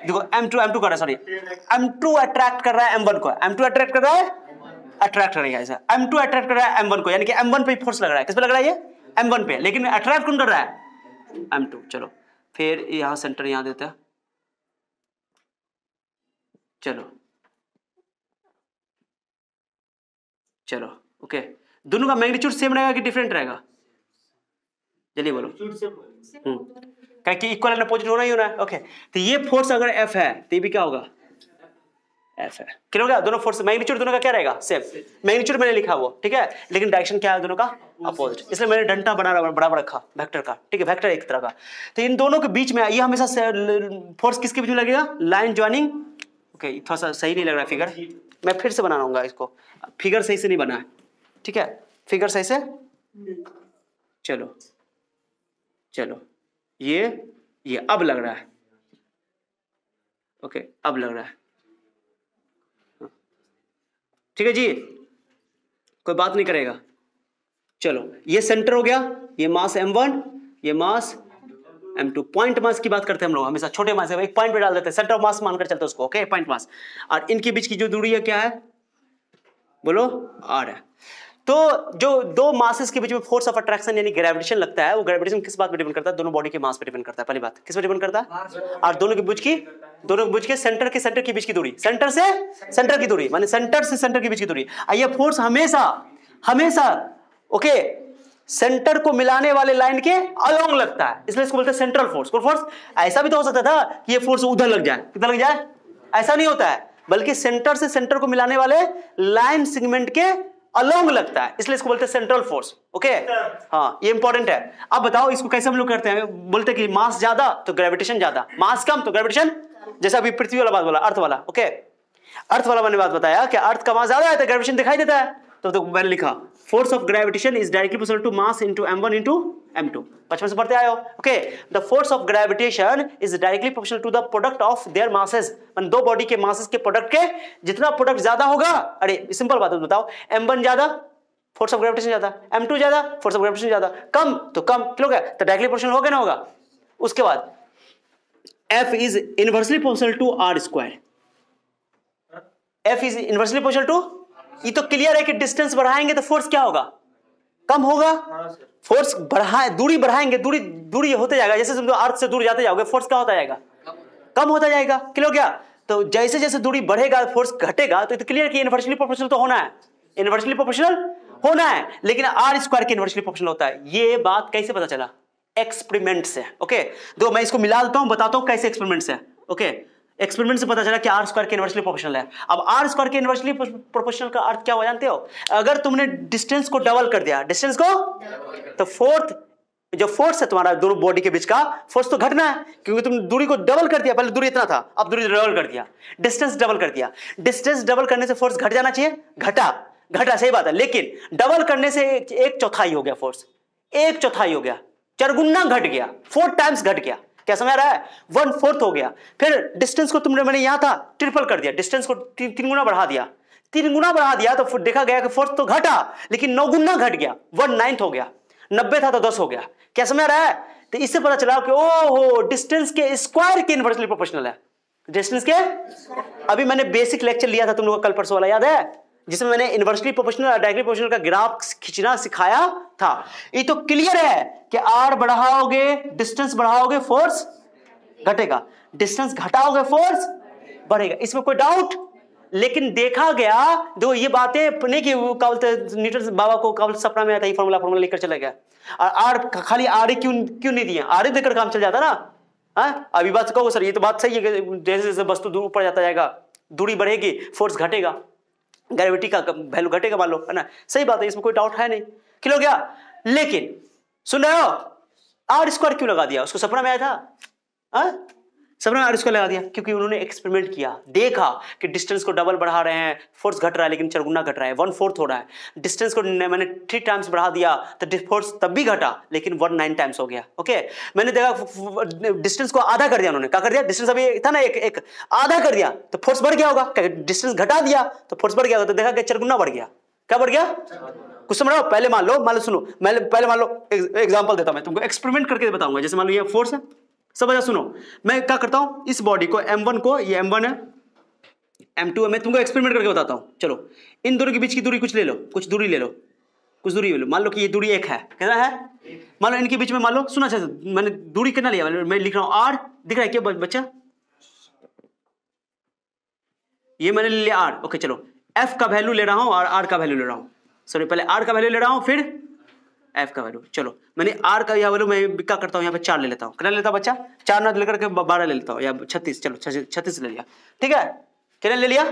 देखो M2 कर रहा है, सॉरी M2 अट्रैक्ट कर रहा है M1 को, M2 अट्रैक्ट कर रहा है, अट्रैक्ट करेगा ऐसा, M2 अट्रैक्ट कर रहा है M1 को, यानी कि M1 पे फोर्स लग रहा है, किस पे लग रहा है? ये M1 पे, लेकिन अट्रैक्ट कौन कर रहा है? M2। चलो फिर यहां सेंटर यहां देते हैं, चलो ओके, दोनों का मैग्नीट्यूड सेम रहेगा कि डिफरेंट रहेगा? चलिए बोलो, क्या कि इक्वल एंड अपोजिट होना ही होना है। ओके तो ये फोर्स अगर F है तो ये भी क्या होगा? F है, क्या होगा? दोनों फोर्स मैग्नीट्यूड दोनों का क्या रहेगा? सेम। मैग्नीट्यूड मैंने लिखा वो, ठीक है, लेकिन डायरेक्शन क्या है दोनों का? अपोजिट, इसलिए मैंने डंटा बराबर रखा वेक्टर का, ठीक है, वेक्टर एक तरह का। तो इन दोनों के बीच में ये हमेशा फोर्स किसके बीच में लगेगा? Line joining. ओके थोड़ा सा सही नहीं लग रहा है फिगर, मैं फिर से बनाऊंगा इसको, फिगर सही से नहीं बना है, ठीक है, फिगर सही से चलो चलो ये अब लग रहा है। ओके, अब लग रहा है। ठीक है जी, कोई बात नहीं करेगा। चलो ये सेंटर हो गया, ये मास m1, ये मास m2। पॉइंट मास की बात करते हैं हम लोग हमेशा, छोटे मास है एक पॉइंट पे डाल देते हैं, सेंटर ऑफ मास मानकर चलते हैं उसको। Okay, point mass. और इनके बीच की जो दूरी है क्या है, बोलो, r है। तो जो दो मासेस के बीच में फोर्स ऑफ अट्रैक्शन यानी ग्रेविटेशन लगता है, वो ग्रेविटेशन किस बात पे डिपेंड करता है, दोनों बॉडी के मास पे डिपेंड करता है। पहली बात किस पे डिपेंड करता है, और दोनों के बीच के सेंटर के बीच की दूरी, सेंटर से सेंटर की दूरी, माने सेंटर से सेंटर के बीच की दूरी। ये फोर्स हमेशा ओके सेंटर को मिलाने वाले लाइन के अलोंग लगता है, इसलिए इसको बोलते हैं सेंट्रल फोर्स। फोर्स ऐसा भी तो हो सकता था कि ये फोर्स उधर लग जाए, किधर लग जाए, ऐसा नहीं होता है, बल्कि सेंटर से सेंटर को मिलाने वाले लाइन सेगमेंट के अलोंग लगता है, इसलिए इसको बोलते हैं सेंट्रल फोर्स। ओके, हाँ ये इंपॉर्टेंट है। अब बताओ इसको कैसे हम लोग करते हैं, बोलते हैं कि मास ज्यादा तो ग्रेविटेशन ज्यादा, मास कम तो ग्रेविटेशन, जैसा अभी पृथ्वी वाला बात बोला, अर्थ वाला। ओके, अर्थ वाला मैंने बात बताया कि अर्थ का मास ज्यादा है तो ग्रेविटेशन दिखाई देता है, तो मैंने लिखा force of gravitation is directly proportional to mass into m1 into m2। बचपन से पढ़ते आए हो। Okay, the force of gravitation is directly proportional to the product of their masses, मतलब दो बॉडी के मासेस के प्रोडक्ट के जितना प्रोडक्ट ज्यादा होगा, अरे सिंपल बात बताओ, m1 ज्यादा फोर्स ऑफ ग्रेविटेशन ज्यादा, m2 ज्यादा फोर्स ऑफ ग्रेविटेशन ज्यादा, कम तो कम किलो क्या, तो डायरेक्टली प्रोपोर्शनल होगा ना होगा। उसके बाद F is inversely proportional to r square, F is inversely proportional to, ये तो क्लियर है कि डिस्टेंस बढ़ाएंगे तो फोर्स क्या होगा, कम होगा। फोर्स बढ़ाए, दूरी बढ़ाएंगे, दूरी होते जाएगा, जैसे तुम अर्थ से दूर जाते जाओगे फोर्स क्या होता जाएगा, कम होता जाएगा। क्लियर क्या, तो जैसे जैसे दूरी बढ़ेगा फोर्स घटेगा, तो क्लियर कि इनवर्सली प्रोपोर्शनल तो होना है, इनवर्सली प्रोपोर्शनल होना है, लेकिन r स्क्वायर के इनवर्सली प्रोपोर्शनल होता है। ये बात कैसे पता चला, एक्सपेरिमेंट से। ओके, तो मैं इसको मिला देता हूं, बताता हूं कैसे एक्सपेरिमेंट से। ओके, एक्सपेरिमेंट से पता चला कि r स्क्वायर के इनवर्सली प्रोपोर्शनल है। अब r स्क्वायर के इनवर्सली प्रोपोर्शनल का अर्थ क्या हो जानते हो, अगर तुमने डिस्टेंस को डबल कर दिया, डिस्टेंस को, तो फोर्थ जो फोर्स है तुम्हारा दोनों बॉडी के बीच का फोर्स तो घटना है, क्योंकि तुम दूरी को डबल कर दिया, पहले दूरी इतना था अब दूरी डबल कर दिया, डिस्टेंस डबल कर दिया। डिस्टेंस डबल करने से फोर्स घट जाना चाहिए, घटा सही बात है, लेकिन डबल करने से एक चौथाई हो गया फोर्स, एक चौथाई हो गया, चरगुना घट गया, 4 टाइम्स घट गया। क्या समझ रहा है, 1/4 हो गया। फिर डिस्टेंस को तुमने, मैंने यहां था ट्रिपल कर दिया, डिस्टेंस को 3 गुना बढ़ा दिया, 3 गुना बढ़ा दिया, तो देखा गया कि फोर्स तो घटा, लेकिन 9 गुना घट गया, 1/9 हो गया, 90 था तो 10 हो गया। क्या समझ रहा है, तो इससे पता चला कि ओहो डिस्टेंस के स्क्वायर के इनवर्सली प्रोपोर्शनल है, डिस्टेंस के। अभी मैंने बेसिक लेक्चर लिया था तुम लोगों का कल परसों वाला, याद है, जिसमें मैंने इनवर्सली प्रोपोर्शनल और डायरेक्टली प्रोपोर्शनल का ग्राफ खींचना सिखाया था। ये तो क्लियर है कि r बढ़ाओगे, डिस्टेंस बढ़ाओगे फोर्स घटेगा, डिस्टेंस घटाओगे फोर्स बढ़ेगा, इसमें कोई डाउट। लेकिन देखा गया, दो ये बातें नहीं कि क्या बोलते न्यूटन बाबा को क्या बोलते सपना में आता, ये फॉर्मूला लेकर चला गया, और r खाली r क्यों नहीं दिया, r देकर काम चल जाता ना। अभी बात कहो सर, ये तो बात सही है कि जैसे जैसे वस्तु दूर ऊपर जाता जाएगा, दूरी बढ़ेगी फोर्स घटेगा, ग्रेविटी का वैल्यू घटेगा, मान लो, है ना, सही बात है, इसमें कोई डाउट है नहीं। क्लियर हो गया। लेकिन सुन रहे हो, r स्क्वायर क्यों लगा दिया, उसको सपना में आया था, सपना में r स्क्वायर लगा दिया, क्योंकि उन्होंने एक्सपेरिमेंट किया, देखा कि डिस्टेंस को डबल बढ़ा रहे हैं, फोर्स घट रहा है, लेकिन चरगुना घट रहा है, 1/4 हो रहा है। डिस्टेंस को मैंने 3 टाइम्स बढ़ा दिया तो फोर्स तब भी घटा, लेकिन 1/9 टाइम्स हो गया। ओके, मैंने देखा डिस्टेंस को आधा कर दिया, उन्होंने क्या कर दिया, डिस्टेंस अभी था ना एक आधा कर दिया तो फोर्स बढ़ गया होगा, डिस्टेंस घटा दिया तो फोर्स बढ़ गया होगा, तो देखा कि चरगुना बढ़ गया। क्या बढ़ गया, कुछ समझ रहे हो, पहले मान लो सुनो, मैं पहले मान लो एग्जांपल देता हूं, मैं तुमको एक्सपेरिमेंट करके बताऊंगा। जैसे मान लो ये फोर्स है, सब वजह सुनो, मैं क्या करता हूं, इस बॉडी को m1 को, ये m1 है, m2 है, मैं तुमको एक्सपेरिमेंट करके बताता हूं। चलो इन दोनों के बीच की दूरी कुछ ले लो, कुछ दूरी ले लो, मान लो कि ये दूरी 1 है, कितना है, मान लो इनके बीच में, मान लो सुना अच्छा, मैंने दूरी कितना लिया, मैं लिख रहा हूं r, दिख रहा है क्या बच्चा, ये मैंने ले लिया r। ओके चलो, f का वैल्यू ले रहा हूं और r का वैल्यू ले रहा हूं, सॉरी पहले r का वैल्यू ले रहा हूं फिर f का वैल्यू। चलो मैंने r का यह वैल्यू मैं क्या करता हूं, यहाँ पे 4 ले लेता हूं, कितना लेता बच्चा, 4 ना लेकर के 12 ले लेता हूं, या 36, चलो 36 ले लिया, ठीक है, कितना ले लिया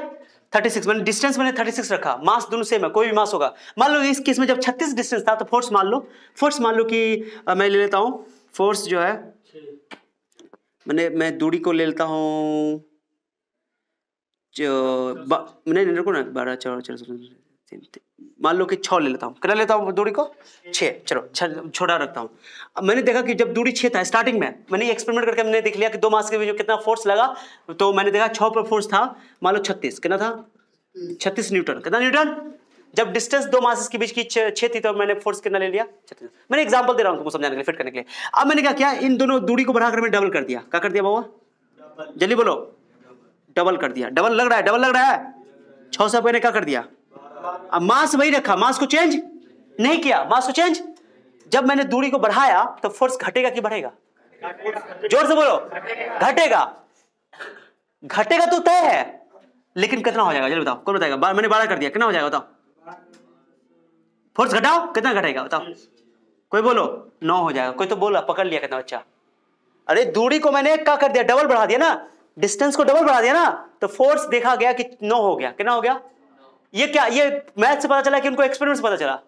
36। मैंने डिस्टेंस मैंने 36 रखा, मास दोनों सेम है, कोई भी मास होगा। मान लो इस केस में जब 36 डिस्टेंस था, तो फोर्स मान लो कि मैं ले लेता हूं, फोर्स जो है मैं दूरी को ले लेता हूं, मैंने रुको ना 12 4 4 मान लो कि 6 ले लेता हूँ, कितना लेता हूँ दूरी को 6, चलो छोटा रखता हूँ। अब मैंने देखा कि जब दूरी 6 था स्टार्टिंग में, मैंने एक्सपेरिमेंट करके मैंने देख लिया कि 2 मास के बीच कितना फोर्स लगा, तो मैंने देखा 6 पर फोर्स था, मान लो 36, कितना था 36 न्यूटन। कितना न्यूटन? जब डिस्टेंस 2 मासेस के बीच की 6 थी तो मैंने फोर्स कितना ले लिया 36। मैंने एग्जांपल दे रहा हूँ तुमको समझाने के लिए, फिट करने के लिए। अब मैंने क्या किया, इन दोनों दूरी को बढ़ाकर मैं डबल कर दिया। क्या कर दिया बाबा, जल्दी बोलो, डबल कर दिया। डबल लग रहा है, डबल लग रहा है। 6 से मैंने क्या कर दिया, अब मास वही रखा, मास को चेंज नहीं किया, मास को चेंज। जब मैंने दूरी को बढ़ाया तो फोर्स घटेगा कि बढ़ेगा? जोर से बोलो, घटेगा। घटेगा तो तय है, लेकिन कितना हो जाएगा जल्दी बताओ, कौन बताएगा? मैंने 12 कर दिया, कितना हो जाएगा बताओ? फोर्स घटाओ, कितना घटेगा बताओ? कोई बोलो 9 हो जाएगा। कोई तो बोला, पकड़ लिया कितना बच्चा। अरे दूरी को मैंने क्या कर दिया, डबल बढ़ा दिया ना, डिस्टेंस को डबल बढ़ा दिया ना, तो फोर्स देखा गया कि 9 हो गया। कितना हो गया? ये क्या, ये मैथ से पता चला कि उनको एक्सपेरिमेंट से पता चला?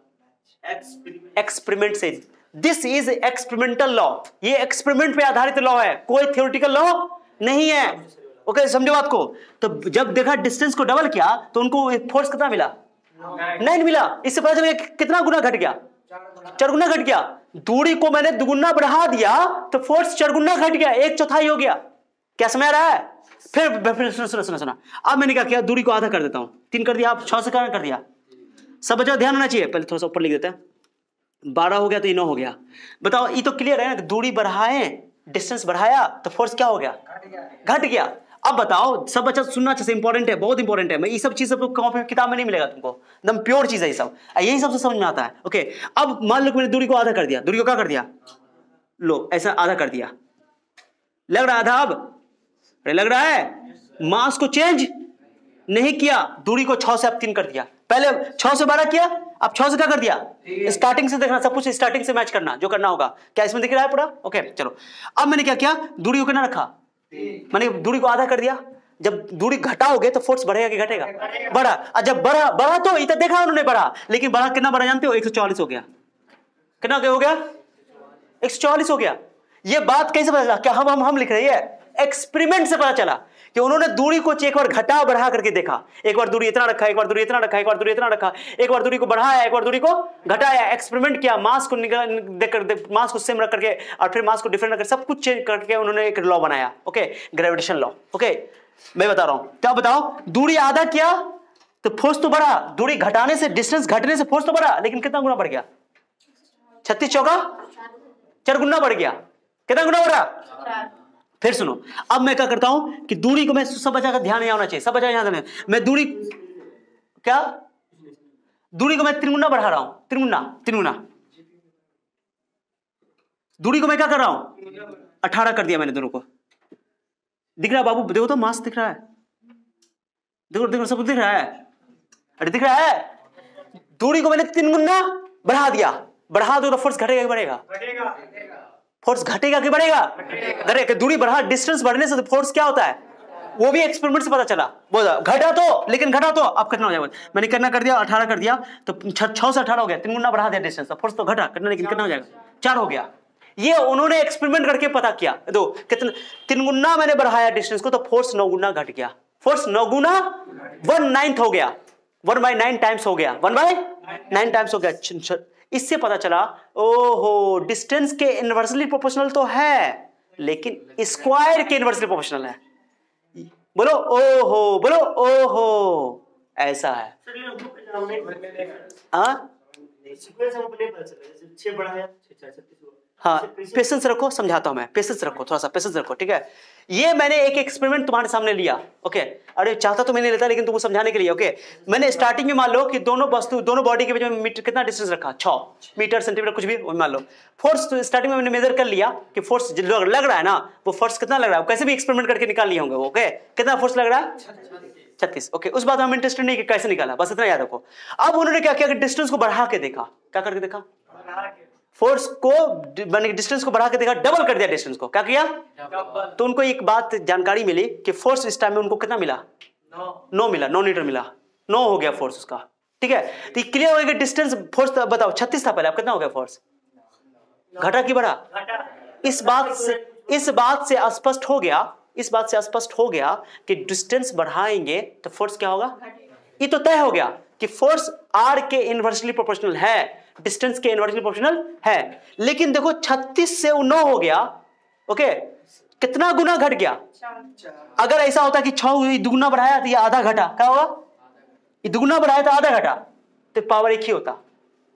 एक्सपेरिमेंट से। दिस इज एक्सपेरिमेंटल लॉ, ये एक्सपेरिमेंट पे आधारित लॉ है, कोई थ्योरेटिकल लॉ नहीं है। ओके, समझो बात को। तो जब देखा डिस्टेंस को डबल किया तो उनको फोर्स कितना मिला? 9 मिला। इससे पता चला कितना गुना घट गया? 4 गुना घट गया। दूरी को मैंने दुगुना बढ़ा दिया तो फोर्स 4 गुना घट गया, 1/4 हो गया। क्या समझ आ रहा है? फिर सुना। अब मैंने क्या किया, दूरी को आधा कर देता हूं, 3 कर दिया, आप 6 से कर दिया। सब बच्चा ध्यान होना चाहिए, पहले थोड़ा सा ऊपर लिख देते हैं। 12 हो गया तो ये 9 हो गया। बताओ, ये तो क्लियर है ना, दूरी बढ़ाए, डिस्टेंस बढ़ाया तो फोर्स क्या हो गया? घट गया। अब बताओ, सब बच्चा सुनना चाहिए, इंपॉर्टेंट है, बहुत इंपॉर्टेंट है। मैं ये सब चीज सब कॉपी किताब में नहीं मिलेगा तुमको, एकदम प्योर चीज है ये सब, यही सबसे समझ में आता है। ओके, अब मान लो मैंने दूरी को आधा कर दिया। दूरी को क्या कर दिया? लो ऐसा आधा कर दिया। लग रहा है आधा? अब लग रहा है? मास को चेंज नहीं किया, दूरी को 6 से अब 3 कर दिया। पहले 6 से 12 किया, अब 6 से क्या कर दिया? स्टार्टिंग से देखना, सब कुछ स्टार्टिंग से मैच करना, जो करना होगा। क्या इसमें दिख रहा है पूरा? ओके चलो। अब मैंने क्या किया, दूरी को कितना रखा? मैंने दूरी को आधा कर दिया। जब दूरी घटाओगे तो फोर्स बढ़ेगा कि घटेगा? बढ़ा। और जब बढ़ा तो इतना देखा उन्होंने, बढ़ा, लेकिन बढ़ा कितना बढ़ा जानते हो? 144 हो गया। कितना हो गया? 144 हो गया। ये बात कैसे पता चला? क्या हम लिख रहे हैं? एक्सपेरिमेंट से पता चला कि उन्होंने दूरी को एक बार घटा बढ़ा करके देखा। एक बार दूरी इतना रखा, एक बार दूरी इतना रखा, एक बार दूरी इतना रखा, एक बार दूरी को बढ़ाया, एक बार दूरी को घटाया। एक्सपेरिमेंट किया, मास को मास को सेम रख करके और फिर मास को डिफरेंट रख, सब कुछ चेंज करके उन्होंने एक लॉ बनाया। Okay, gravitation law. ओके, मैं बता रहा हूं। क्या बताओ, दूरी आधा किया तो फोर्स तो बढ़ा, दूरी घटाने से, डिस्टेंस घटने से फोर्स तो बढ़ा, लेकिन कितना गुना बढ़ गया? 36 चौका 4 गुना बढ़ गया। कितना गुना बढ़ा? फिर सुनो, अब मैं क्या करता हूं कि दूरी को मैं, सब बच्चा का ध्यान नहीं होना चाहिए, सब बच्चा ध्यान देना, मैं दूरी क्या, दूरी को मैं 3 गुना बढ़ा रहा हूं, 3 गुना। दूरी को मैं क्या कर रहा हूं? 18 कर दिया मैंने दोनों को। दिख रहा है बाबू? देखो तो मास दिख रहा है, देखो सब दिख रहा है। अरे दिख रहा है? दूरी को मैंने 3 गुना बढ़ा दिया। बढ़ा दो तो फोर्स घटेगा कि बढ़ेगा? फोर्स घटेगा कि बढ़ेगा? घटेगा। दूरी बढ़ा, डिस्टेंस बढ़ने से फोर्स क्या होता है? वो भी एक्सपेरिमेंट से पता चला। बोला घटा तो, लेकिन घटा तो अब कितना हो जाएगा? मैंने कितना कर दिया? 18 कर दिया, तो 6 से 18 हो गया। 3 गुना बढ़ा दिया डिस्टेंस, फोर्स तो घटा करना, लेकिन कितना हो जाएगा? 4 हो गया। ये उन्होंने एक्सपेरिमेंट करके पता किया। दो कितना, 3 गुना मैंने बढ़ाया डिस्टेंस को तो फोर्स 9 गुना घट गया। फोर्स 9 गुना 1/9 हो गया, 1/9 टाइम्स हो गया, 1/9 टाइम्स हो गया। इससे पता चला, ओहो, डिस्टेंस के इनवर्सली प्रोपोर्शनल तो है, लेकिन स्क्वायर के इनवर्सली प्रोपोर्शनल है। बोलो ओहो, बोलो ओहो, ऐसा है। हाँ, पेशेंस रखो, समझाता हूं मैं, पेशेंस रखो, थोड़ा सा पेशेंस रखो, ठीक है। ये मैंने एक एक्सपेरिमेंट तुम्हारे सामने लिया। ओके, अरे चाहता तो मैं नहीं लेता, लेकिन तुमको समझाने के लिए। ओके, मैंने स्टार्टिंग में मान लो कि दोनों वस्तु, दोनों बॉडी के बीच में मीटर, कितना डिस्टेंस रखा? 6 मीटर, सेंटीमीटर, कुछ भी मान लो। फोर्स तो स्टार्टिंग में मैंने मेजर कर लिया कि फोर्स लग रहा है ना, वो फोर्स कितना लग रहा है, कैसे भी एक्सपेरिमेंट करके निकाल लिए होंगे। ओके, कितना फोर्स लग रहा है? 36। ओके, उस बात में हम इंटरेस्टेड नहीं कि कैसे निकाला, बस इतना याद रखो। अब उन्होंने क्या किया कि डिस्टेंस को बढ़ा के देखा। क्या करके देखा? फोर्स को, डिस्टेंस को बढ़ा के देखा, डबल कर दिया डिस्टेंस को। क्या किया? तो उनको एक बात जानकारी मिली कि फोर्स इस टाइम में उनको कितना मिला? 9 मिला, 9 न्यूटन मिला। 9 हो गया फोर्स उसका, ठीक है। तो क्लियर हो गया डिस्टेंस, फोर्स बताओ 36 था पहले, अब कितना हो गया फोर्स? घटा कि बढ़ा? इस बात से स्पष्ट हो गया, इस बात से स्पष्ट हो गया कि डिस्टेंस बढ़ाएंगे तो फोर्स क्या होगा? ये तो तय हो गया। कि फोर्स आर के इनवर्सली प्रोपोर्शनल है, डिस्टेंस के इनवर्सली प्रोपोर्शनल है। लेकिन देखो 36 से 9 हो गया, ओके, कितना गुना घट गया? अगर ऐसा होता कि 6 दुगुना बढ़ाया तो ये आधा घटा, क्या होगा? ये दुगुना बढ़ाया तो आधा घटा, तो पावर एक ही होता।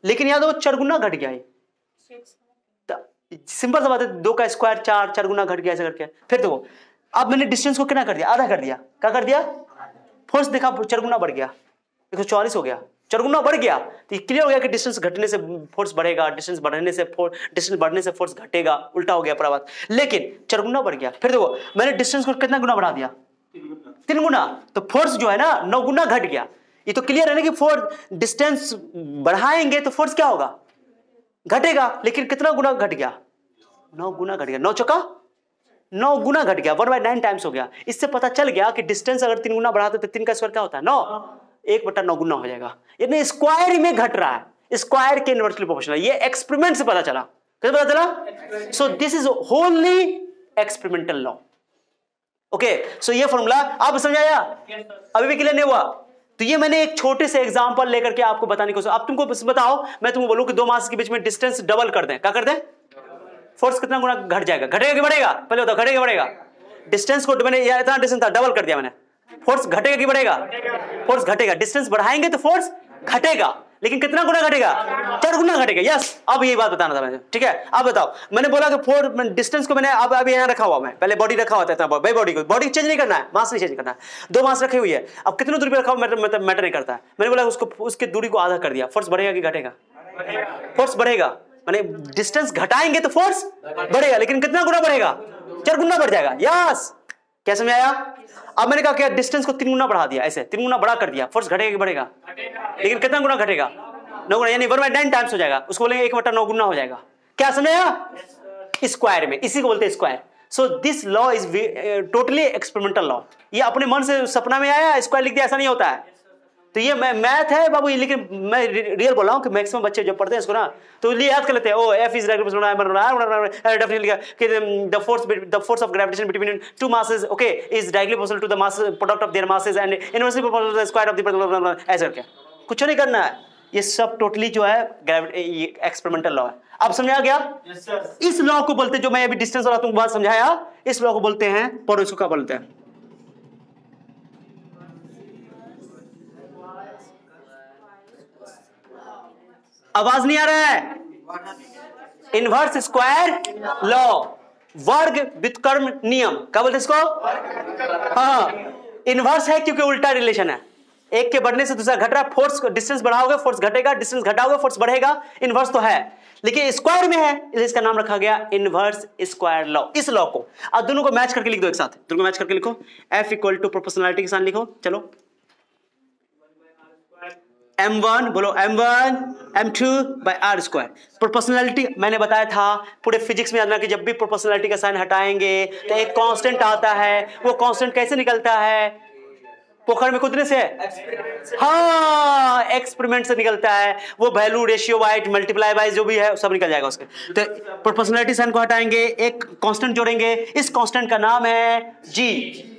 लेकिन याद हो 4 गुना घट गया ये, सिंपल सा बात है, 2 का स्क्वायर 4 गुना घट गया ऐसा करके। फिर देखो अब मैंने डिस्टेंस को कितना कर दिया? आधा कर दिया। क्या कर दिया? फोर्स देखा 4 गुना बढ़ गया, 144 हो गया, 4 गुना बढ़ गया। तो ये क्लियर हो गया कि डिस्टेंस घटने से फोर्स बढ़ेगा, डिस्टेंस बढ़ने से फोर्स घटेगा, उल्टा हो गया पूरा बात। लेकिन 4 गुना बढ़ गया। फिर देखो मैंने डिस्टेंस को कितना गुना बढ़ा दिया? 3 गुना। तो फोर्स जो है ना 9 गुना घट गया। ये तो क्लियर है ना कि फोर्स डिस्टेंस बढ़ाएंगे तो फोर्स क्या होगा? घटेगा। लेकिन कितना गुना घट गया? 9 गुना घट गया। 9 चौका 9 गुना घट गया, 1/9 टाइम्स हो गया। इससे पता चल गया कि डिस्टेंस अगर 3 गुना बढ़ाते तो 3 का स्क्वायर क्या होता है? 9, 1/9 गुना हो जाएगा। यानी स्क्वायर में घट रहा है, स्क्वायर के इनवर्सली प्रोपोर्शनल। ये एक्सपेरिमेंट से पता चला। कैसे पता चला? So this is only experimental law. Okay, so ये फॉर्मूला आप समझ आया? अभी भी क्लियर नहीं हुआ? तो ये मैंने एक छोटे से एग्जांपल लेकर के आपको बताने की कोशिश। अब तुमको बताओ, मैं तुमको बोलूं कि 2 मास के बीच में डिस्टेंस डबल कर दें, क्या कर दें? फोर्स कितना गुना घट जाएगा? घटेगा कि बढ़ेगा? पहले बताओ, घटेगा बढ़ेगा? डिस्टेंस को मैंने इतना डिस्टेंस था डबल कर दिया मैंने, फोर्स घटेगा कि बढ़ेगा? फोर्स घटेगा। डिस्टेंस बढ़ाएंगे तो फोर्स घटेगा, लेकिन कितना गुना घटेगा? 4 गुना घटेगा। यस, अब यही बात बताना था मैंने। ठीक है, अब बताओ, मैंने बोला कि डिस्टेंस को मैंने अब यहाँ रखा हुआ, मैं पहले बॉडी रखा हुआ था, बॉडी चेंज नहीं करना है, मास नहीं चेंज करना है। 2 मास रखी हुई है, अब कितने दूरी पर रखा हुआ मैटर नहीं करता है। मैंने बोला उसको, उसकी दूरी को आधा कर दिया, फोर्स बढ़ेगा कि घटेगा? फोर्स बढ़ेगा। माने डिस्टेंस घटाएंगे तो फोर्स बढ़ेगा, लेकिन कितना गुना बढ़ेगा? 4 गुना बढ़ जाएगा। यस, क्या समझ आया? अब मैंने कहा क्या, डिस्टेंस को 3 गुना बढ़ा दिया, ऐसे 3 गुना बढ़ा कर दिया, फोर्स घटेगा कि बढ़ेगा? लेकिन कितना गुना घटेगा? 9 गुना, यानी 1/9 टाइम्स हो जाएगा। उसको बोलेंगे 1/9 गुना हो जाएगा। क्या समझाया? स्क्वायर में, इसी को बोलते हैं square. So this law is totally experimental law. ये अपने मन से सपना में आया, स्क्वायर लिख दिया, ऐसा नहीं होता है। तो ये मैथ है बाबू, लेकिन मैं रियल बोल रहा हूँ कि मैक्सिमम बच्चे जब पढ़ते हैं इसको ना, तो ये याद कर लेते हैं, oh F is the force of gravitation between 2 masses, okay, is directly proportional to the mass product of their masses and inversely proportional to the square of the, ऐसे करके कुछ नहीं करना है। ये सब टोटली जो है एक्सपेरिमेंटल लॉ है। अब समझा गया? yes, sir. इस लॉ को बोलते हैं, जो मैं अभी डिस्टेंस वाला तुमको बात समझाया, इस लॉ को बोलते हैं, पढ़ो इसको क्या बोलते हैं? आवाज नहीं आ रहा है? इनवर्स स्क्वायर लॉ, वर्ग व्युत्क्रम नियम, क्या बोलते हैं इसको? हाँ, इनवर्स है क्योंकि उल्टा रिलेशन है, एक के बढ़ने से दूसरा घट रहा है। फोर्स डिस्टेंस बढ़ाओगे फोर्स घटेगा, डिस्टेंस घटाओगे फोर्स बढ़ेगा। इनवर्स तो है, लेकिन स्क्वायर में है, इसलिए इसका नाम रखा गया इनवर्स स्क्वायर लॉ। इस लॉ को अब दोनों को मैच करके लिख दो एक साथ, दोनों को मैच करके लिखो। F इक्वल टू प्रोपोर्शनलिटी के साथ लिखो, चलो। M1 बोलो, M1 M2 by R square. Proportionality मैंने बताया था पूरे फिजिक्स में, याद रखना कि जब भी प्रोपोर्शनलिटी का साइन हटाएंगे तो एक कांस्टेंट आता है। वो कांस्टेंट कैसे निकलता है? पोखर में कूदने से? हाँ, एक्सपेरिमेंट से निकलता है। वो value ratio by multiply by जो भी है सब निकल जाएगा उसके। तो प्रोपोर्शनलिटी साइन को हटाएंगे, एक कांस्टेंट जोड़ेंगे, इस कांस्टेंट का नाम है जी,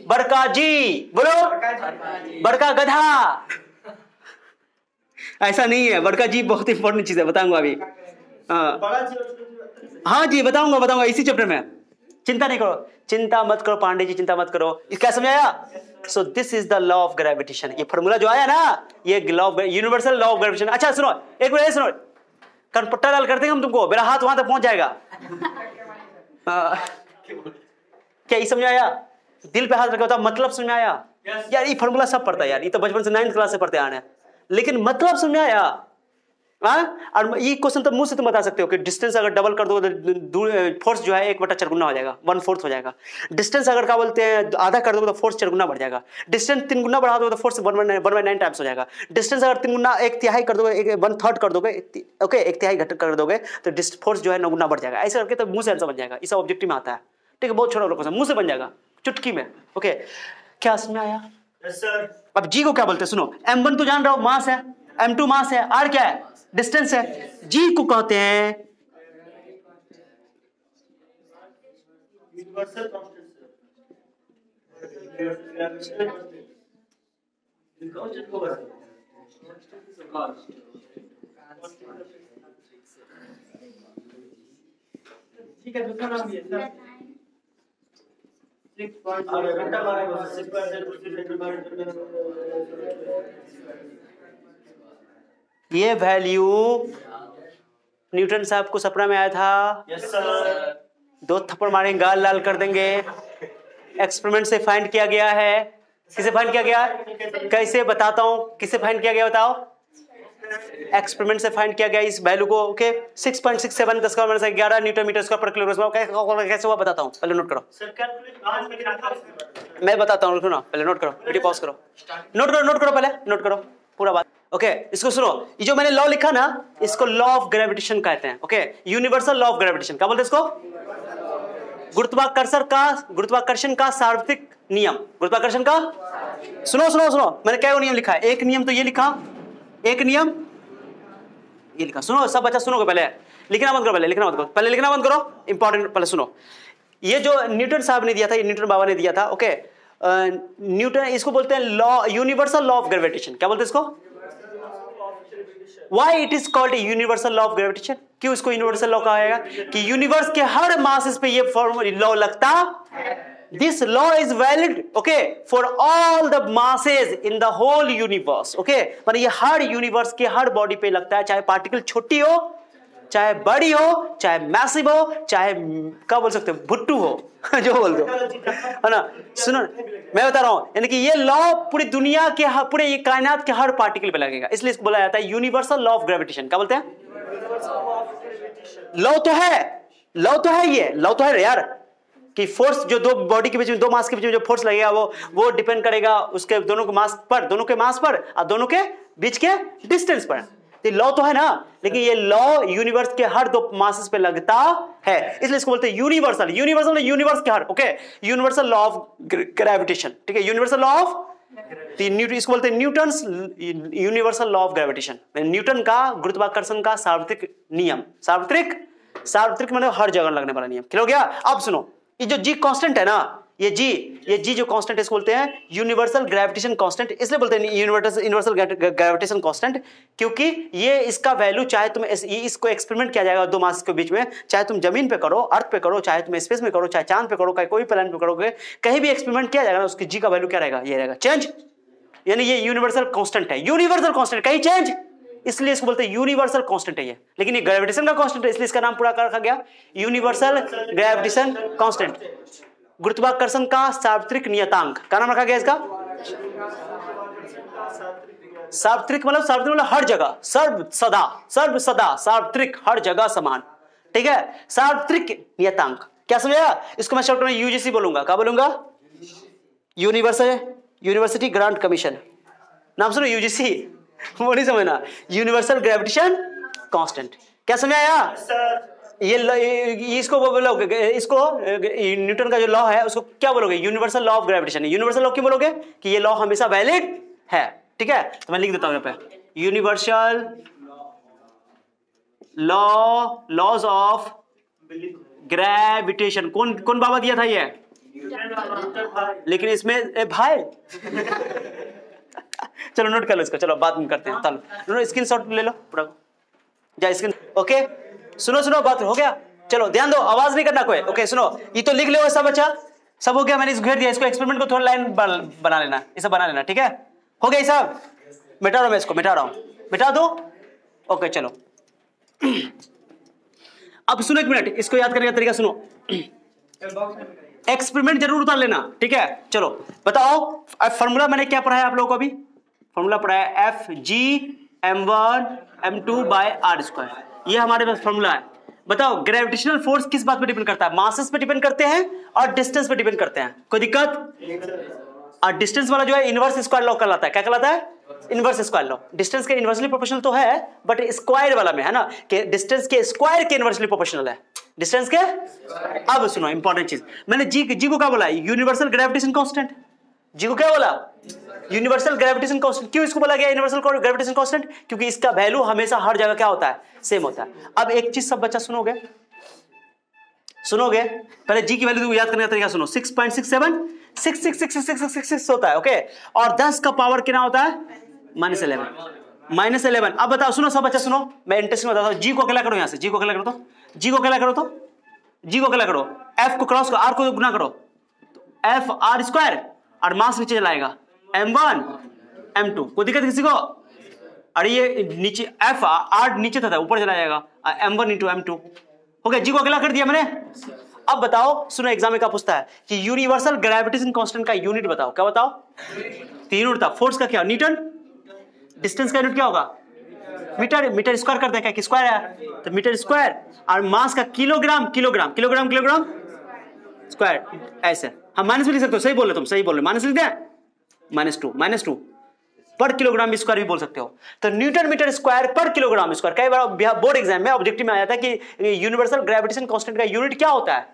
बड़का जी, बोलो बड़का गधा। ऐसा नहीं है, बड़का जी बहुत इंपॉर्टेंट चीज है, बताऊंगा अभी। हाँ जी, बताऊंगा इसी चैप्टर में, चिंता नहीं करो, चिंता मत करो पांडे जी, चिंता मत करो। क्या समझाया? सो this is the law of gravitation. ये फॉर्मूला जो आया ना, ये law, universal law of gravitation. अच्छा सुनो, एक मिनट सुनो, कनपट्टा डाल करते हैं हम तुमको, मेरा हाथ वहां तक पहुंच जाएगा। क्या ये समझाया? दिल पे हाथ रखा होता, मतलब समझाया? यार ये फॉर्मूला सब पढ़ता है यार, ये तो बचपन से 9th क्लास से पढ़ते आ रहे हैं, लेकिन मतलब समझाया। और ये क्वेश्चन तो मुंह से तुम बता सकते हो कि डिस्टेंस अगर डबल कर दो तो फोर्स जो है 1/4 गुना हो जाएगा, 1/4 हो जाएगा। डिस्टेंस अगर क्या बोलते हैं आधा कर दो तो फोर्स 4 गुना बढ़ जाएगा। डिस्टेंस 3 गुना बढ़ा दो तो फोर्स 1/9 टाइम्स हो जाएगा। डिस्टेंस अगर 3 गुना 1/3 कर दोगे, 1/3 कर दोगे, ओके 1/3 घट कर दोगे तो फोर्स जो है 9 गुना बढ़ जाएगा। ऐसे करके तो मुंह से आंसर बन जाएगा, इस ऑब्जेक्टिव में आता है। ठीक है, बहुत छोटा क्वेश्चन, मुंह से बन जाएगा चुटकी में। ओके, क्या समझ आया? Yes sir. अब जी को क्या बोलते हैं सुनो, M1 तो जान रहा हो मास है, M2 मास है, R क्या है? डिस्टेंस है। जी को कहते हैं ठीक है, दूसरा नाम भी है सर। ये वैल्यू न्यूटन साहब को सपना में आया था। Yes sir. 2 थप्पड़ मारेंगे, गाल लाल कर देंगे। एक्सपेरिमेंट से फाइंड किया गया है। किसे फाइंड किया गया? कैसे बताता हूं, किसे फाइंड किया गया बताओ? एक्सपेरिमेंट से फाइंड किया गया इस वैल्यू को। ओके 6.67 10⁻11 न्यूटन मीटर स्क्वायर पर किलोग्राम। कैसे हुआ बताता हूँ, पहले नोट करो। मैं बताता हूँ, ना पहले नोट करो, वीडियो पॉज करो, नोट करो पहले, नोट करो पूरा बात। ओके इसको सुनो, ये जो मैंने लॉ लिखा ना, इसको लॉ ऑफ ग्रेविटेशन कहते हैं। Okay universal law of gravitation क्या बोलते हैं इसको? गुरुत्वाकर्षण का सार्वत्रिक नियम। गुरुत्वाकर्षण का सुनो मैंने क्या नियम लिखा है? एक नियम तो ये लिखा, एक नियम ये लिखा। सुनो सब बच्चा सुनोगे, पहले लिखना मत करो, पहले लिखना मत करो, इंपॉर्टेंट पहले सुनो। ये जो न्यूटन साहब ने दिया था, ये न्यूटन बाबा ने दिया था। ओके न्यूटन, इसको बोलते हैं law, universal law of gravitation. क्या बोलते हैं इसको? Why it is called a universal law of gravitation? क्यों इसको यूनिवर्सल लॉ कहा जाएगा? कि यूनिवर्स के हर मासेस पे ये लॉ लगता है। This law is valid, okay, for all the masses in the whole universe, okay? मतलब ये हर यूनिवर्स के हर बॉडी पे लगता है, चाहे पार्टिकल छोटी हो, चाहे बड़ी हो, चाहे मैसिव हो, चाहे क्या बोल सकते हो, भुट्टू हो, जो बोल दो, है ना। सुनो मैं बता रहा हूं, यानी कि ये लॉ पूरी दुनिया के, पूरे ये कायनात के हर पार्टिकल पे लगेगा, इसलिए इसको बोला जाता है यूनिवर्सल लॉ ऑफ ग्रेविटेशन। क्या बोलते हैं? लॉ तो है ये लॉ तो है यार, कि फोर्स जो दो बॉडी के बीच में, दो मास के बीच में जो फोर्स लगेगा वो डिपेंड करेगा उसके दोनों के मास पर, दोनों के मास पर और दोनों के बीच के डिस्टेंस पर। लॉ तो है ना, लेकिन ये लॉ यूनिवर्स के हर 2 मासेस पे लगता है, इसलिए इसको बोलते हैं यूनिवर्सल। यूनिवर्स के हर, okay, universal law of gravitation, ठीक है, यूनिवर्सल लॉ ऑफ, इसको बोलते हैं Newton's universal law of gravitation. Newton का गुरुत्वाकर्षण का सार्वत्रिक नियम। सार्वत्रिक मतलब हर जगह लगने वाला नियम। क्लियर हो गया? अब सुनो, ये जो जी कांस्टेंट है ना, ये जी जो कांस्टेंट है, इसको बोलते हैं यूनिवर्सल ग्रेविटेशन कांस्टेंट। इसलिए बोलते हैं यूनिवर्सल ग्रेविटेशन कांस्टेंट, क्योंकि ये इसका वैल्यू, चाहे तुम इसको एक्सपेरिमेंट किया जाएगा 2 मास के बीच में, चाहे तुम जमीन पे करो, अर्थ पे करो, चाहे तुम स्पेस में करो, चाहे चांद पे करो, कोई प्लैनेट पे करोगे, कहीं भी एक्सपेरिमेंट किया जाएगा ना, उसकी जी का वैल्यू क्या रहेगा? ये रहेगा चेंज। यानी ये यूनिवर्सल कांस्टेंट है, यूनिवर्सल कांस्टेंट, कहीं चेंज, इसलिए इसको बोलते हैं यूनिवर्सल कांस्टेंट है ये। लेकिन ये ग्रेविटेशन का कांस्टेंट है, इसलिए इसका नाम पूरा रखा गया यूनिवर्सल ग्रेविटेशन कांस्टेंट। गुरुत्वाकर्षण का सार्वत्रिक नियतांक क्या नाम रखा गया इसका? सार्वत्रिक मतलब हर जगह, सर्व सदा, सार्वत्रिक हर जगह समान, ठीक है, सार्वत्रिक नियतांक। क्या समझा? इसको मैं शॉर्ट में यूजीसी बोलूंगा। क्या बोलूंगा? University grant commission. नाम सुनो, यूजीसी, वो नहीं समझना, यूनिवर्सल ग्रेविटेशन कांस्टेंट। क्या समझाया? ये इसको बोलोगे, इसको न्यूटन का जो लॉ है उसको क्या बोलोगे? Universal law of gravitation. Universal law क्यों बोलोगे? कि ये लॉ हमेशा वैलिड है, ठीक है। तो मैं लिख देता हूं यहाँ पे, यूनिवर्सल लॉज ऑफ ग्रेविटेशन। कौन बाबा दिया था ये? लेकिन इसमें भाई चलो नोट कर लो इसको, चलो बात में करते हैं। चलो स्क्रीनशॉट ले लो पूरा, जा स्क्रीन। ओके सुनो बात हो गया, चलो ध्यान दो, आवाज नहीं करना कोई। ओके सुनो, ये तो लिख लो सब बच्चा, सब हो गया, मैंने इसको घेर दिया। इसको एक्सपेरिमेंट को थोड़ा लाइन बना लेना, इसे बना लेना, ठीक है, हो गया सब। मिटा रहा हूं मैं इसको, मिटा रहा हूं, मिटा दो। ओके चलो अब सुनो एक मिनट, इसको याद करने का तरीका सुनो। एक्सपेरिमेंट जरूर उतार लेना, ठीक है। चलो बताओ, फॉर्मूला मैंने क्या पढ़ाया आप लोगों को? अभी फॉर्मूला पढ़ाया Fg(m1m2/r²। ये हमारे पास फॉर्मूला है। बताओ ग्रेविटेशनल फोर्स किस बात पे डिपेंड करता है? मासेस पे डिपेंड करते हैं और डिस्टेंस पे डिपेंड करते हैं। कोई दिक्कत? और डिस्टेंस वाला जो है इनवर्स स्क्वायर लॉ कहलाता है। क्या कहलाता है? Inverse square law. डिस्टेंस के इनवर्सली प्रोपोर्शनल तो है, बट स्क्वायर वाला में है ना, कि डिस्टेंस के स्क्वायर के इनवर्सली प्रोपोर्शनल है, डिस्टेंस के। अब सुनो इंपॉर्टेंट चीज, मैंने जी को क्या बोला? Universal gravitation constant. जी को क्या बोला? Universal gravitation constant. क्यों इसको बोला गया यूनिवर्सल ग्रेविटेशन कांस्टेंट? क्योंकि इसका वैल्यू हमेशा हर जगह क्या होता है? सेम होता है। अब एक चीज सब बच्चा सुनोगे, पहले जी की वैल्यू याद करने का तरीका सुनो। 6.67 6666666 होता है, ओके। और 10 का पावर कितना होता है? -11। -11। अब बताओ, सुनो सब बच्चा सुनो, मैं इंटरेस्टिंग बताता हूँ। जी को अकेला करो, यहाँ से जी को अकेला करो, तो जी को अकेला करो, तो जी को अकेला करो, एफ को क्रॉस करो, आर को गुना करो, एफ आर स्क्वायर, और मास नीचे चलाएगा m1 m2। कोई दिक्कत किसी को? अरे ये नीचे एफ आर नीचे था, ऊपर चला जाएगा m1 इंटू m2। हो गया, जी को अकेला कर दिया मैंने। अब बताओ, सुनो एग्जाम में क्या पूछता है कि यूनिवर्सल ग्रेविटेशन कांस्टेंट का यूनिट बताओ। क्या बताओ? 3 यूनिट था। फोर्स का क्या? न्यूटन। डिस्टेंस का यूनिट क्या होगा? मीटर। मीटर स्क्वायर करते हैं, क्या स्क्वायर है तो मीटर स्क्वायर। और मास का kilogram, kilogram kilogram kilogram square. ऐसे हम माइनस भी लिख सकते हो, सही बोल रहे तुम, सही बोल रहे, माइनस लिख दें, -2 पर किलोग्राम स्क्वायर भी बोल सकते हो। तो न्यूटन मीटर स्क्वायर पर किलोग्राम स्क्वायर। कई बार बोर्ड एग्जाम में ऑब्जेक्टिव में आया था कि यूनिवर्सल ग्रेविटेशन कांस्टेंट का यूनिट क्या होता है,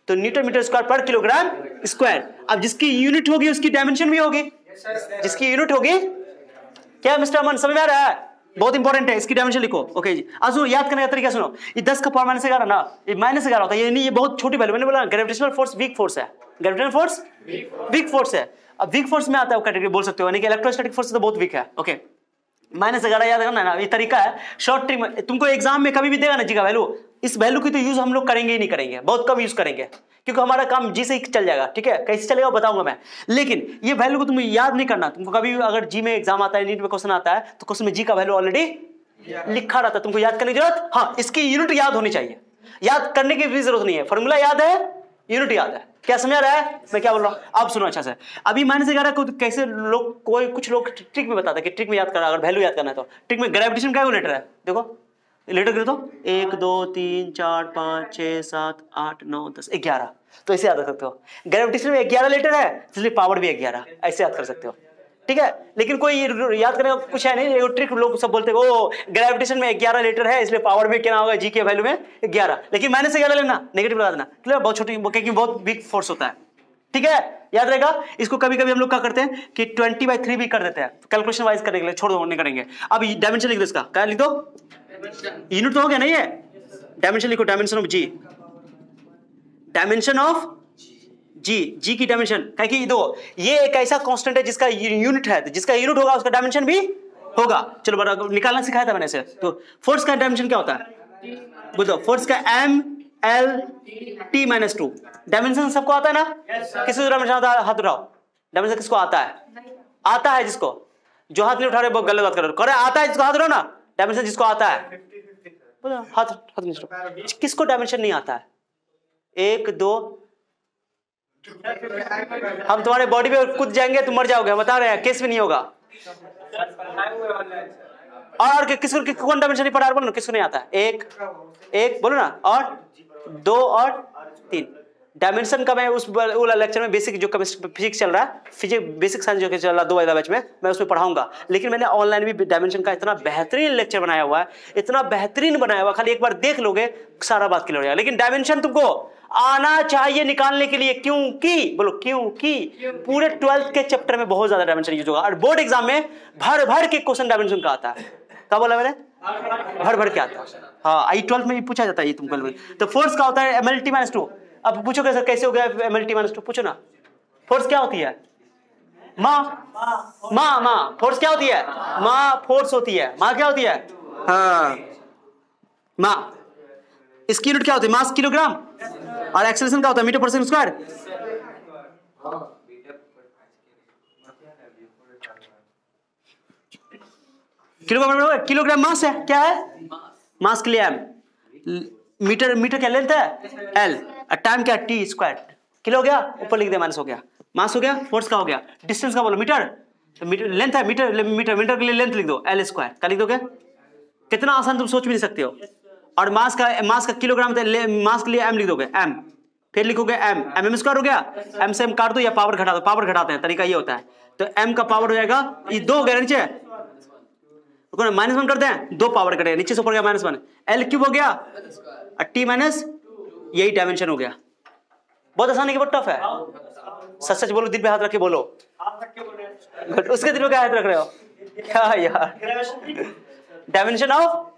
तो न्यूटन मीटर स्क्वायर पर किलोग्राम स्क्वायर। अब जिसकी यूनिट होगी उसकी डायमेंशन भी होगी, जिसकी यूनिट होगी। क्या मिस्टर अमन, समझ में आ रहा है? बहुत इंपॉर्टेंट है, इसकी डायमेंशन लिखो। ओके जी, आज सुनो, याद करने का तरीका सुनो। ये 10 का पावर -11 ना, ये -11 होता है। ये नहीं, ये बहुत छोटी वैल्यू। मैंने बोला ग्रेविटेशनल फोर्स वीक फोर्स है, ग्रेविटेशनल फोर्स वीक फोर्स है। अब वीक फोर्स में आता है वो कैटेगरी बोल सकते हो, यानी कि इलेक्ट्रोस्टैटिक फोर्स तो बहुत वीक है। ओके, -11 याद रखना ना, ये तरीका है शॉर्ट ट्रिक में। तुमको एग्जाम में कभी भी देगा ना जी का वैल्यू, इस वैल्यू की तो यूज हम लोग करेंगे ही नहीं, करेंगे बहुत कम यूज करेंगे, क्योंकि हमारा काम जी से ही चल जाएगा। ठीक है, कैसे चलेगा बताऊंगा मैं, लेकिन ये वैल्यू को तुम याद नहीं करना। तुमको कभी भी अगर जी में एग्जाम आता है, नीट में क्वेश्चन आता है, तो क्वेश्चन में जी का वैल्यू ऑलरेडी लिखा रहता है, तुमको याद करने की जरूरत। हाँ, इसकी यूनिट याद होनी चाहिए, याद करने की भी जरूरत नहीं है। फॉर्मूला याद है, यूनिट याद है। क्या समझ रहा है मैं क्या बोल रहा हूँ? आप सुनो अच्छा से। अभी -11 को कैसे लोग, कोई कुछ लोग ट्रिक में बताते हैं कि ट्रिक में याद करना, अगर वैल्यू याद करना है तो ट्रिक में ग्रेविटेशन का लेटर है, देखो लेटर करो तो 1 2 3 4 5 6 7 8 9 10 11, तो ऐसे याद रख सकते हो। ग्रेविटेशन में 11 लेटर है, इसलिए पावर भी 11, ऐसे याद कर सकते हो। ठीक है, लेकिन कोई याद करने का कुछ है नहीं, वो ट्रिक लोग सब बोलते हैं ओ ग्रेविटेशन में 11 लेटर है, इसलिए पावर में क्या होगा जी के वैल्यू में 11, लेकिन -11 लेना, नेगेटिव लगा देना। क्लियर? बहुत छोटी, क्योंकि बहुत बिग फोर्स होता है। ठीक है, याद रहेगा। इसको कभी कभी हम लोग क्या करते हैं कि 20/3 भी कर देते हैं, कैलकुलेशन वाइज करने के लिए, छोड़ दो, नहीं करेंगे। अब डायमेंशन लिख दो इसका, क्या लिख दो? यूनिट तो हो गया नहीं है, डायमेंशन लिखो, dimension of G, dimension of G, G की डायमेंशन। क्या कि दो, ये एक ऐसा कांस्टेंट है जिसका यूनिट है, जिसका यूनिट होगा उसका डायमेंशन भी होगा। चलो बड़ा निकालना सिखाया था मैंने से। तो फोर्स का डायमेंशन क्या होता है? बोलो, फोर्स का m l t -2। डायमेंशन सबको आता है ना? किसी को डायमेंशन आता है? हाथ उठाओ। डायमेंशन किसको आता है? आता है जिसको, जो हाथ नहीं उठा रहे बहुत गलत बात कर रहे हो। करे आता है जिसको, हाथ उठाओ ना। डायमेंशन जिसको आता है बोलो, हाथ नहीं उठाओ। किसको डायमेंशन नहीं आता है? 1 2, हम तुम्हारे बॉडी पे कूद जाएंगे, तुम मर जाओगे, बता रहे हैं, केस भी नहीं होगा। और किसको कौन डायमेंशन नहीं पढ़ा, बोलो ना, किसको नहीं आता है? एक बोलो ना, और 2 और 3। डायमेंशन का मैं उस वाला लेक्चर में बेसिक जो फिजिक्स चल रहा है, फिजिक्स बेसिक साइंस जो चल रहा है 2 वाला बैच में, मैं उसमें पढ़ाऊंगा। लेकिन मैंने ऑनलाइन भी डायमेंशन का इतना बेहतरीन लेक्चर बनाया हुआ है, इतना बेहतरीन बनाया हुआ, खाली एक बार देख लोगे सारा बात क्लियर हो जाएगा। लेकिन डायमेंशन तुमको आना चाहिए निकालने के लिए, क्योंकि बोलो, क्योंकि पूरे 12th के चैप्टर में बहुत ज्यादा डायमेंशन यूज होगा, और बोर्ड एग्जाम में भर भर के क्वेश्चन डायमेंशन का आता है। क्या बोला मैंने? भर भर के आता है। हाँ, आई 12th में भी पूछा जाता है ये तुमको। तो फोर्स का होता है mlt -2। अब पूछोगे सर कैसे हो गया mlt -2, पूछो ना। फोर्स क्या होती है? माँ फोर्स क्या होती है? माँ फोर्स होती है, माँ क्या होती है? हाँ, माँ। इसकी यूनिट क्या होती है? मास किलोग्राम। और एक्सेलरेशन क्या होता है? मीटर पर second square. Kilogram, kilogram mass है, क्या है? मास के लिए m, मीटर क्या लेंथ है? l, और टाइम क्या? t square. किलो हो गया, ऊपर लिख दे माइनस हो गया, मास हो गया, फोर्स का हो गया, डिस्टेंस का बोलो मीटर, तो मीटर लेंथ है, मीटर के लिए लेंथ लिख दो l स्क्वायर। क्या लिख दोगे? कितना आसान, तुम सोच भी नहीं सकते हो। और मास का किलोग्राम, मास के लिए m लिख दोगे, m, फिर लिखोगे m स्क्वायर हो गया। m से m काट दो या पावर घटा दो, पावर घटाते हैं, तरीका ये होता है। तो m का पावर हो जाएगा, ये 2 हो गया नीचे, -1 करते हैं, 2 पावर कटेगा, नीचे से ऊपर गया -1, l क्यूब हो गया, और t माइनस, यही डायमेंशन हो गया। बहुत आसान है कि बहुत टफ है? सच सच बोलो, दिल पे हाथ रख के बोलो। उसके दिल पे क्या हाथ रख रहे हो? क्या यार, डायमेंशन ऑफ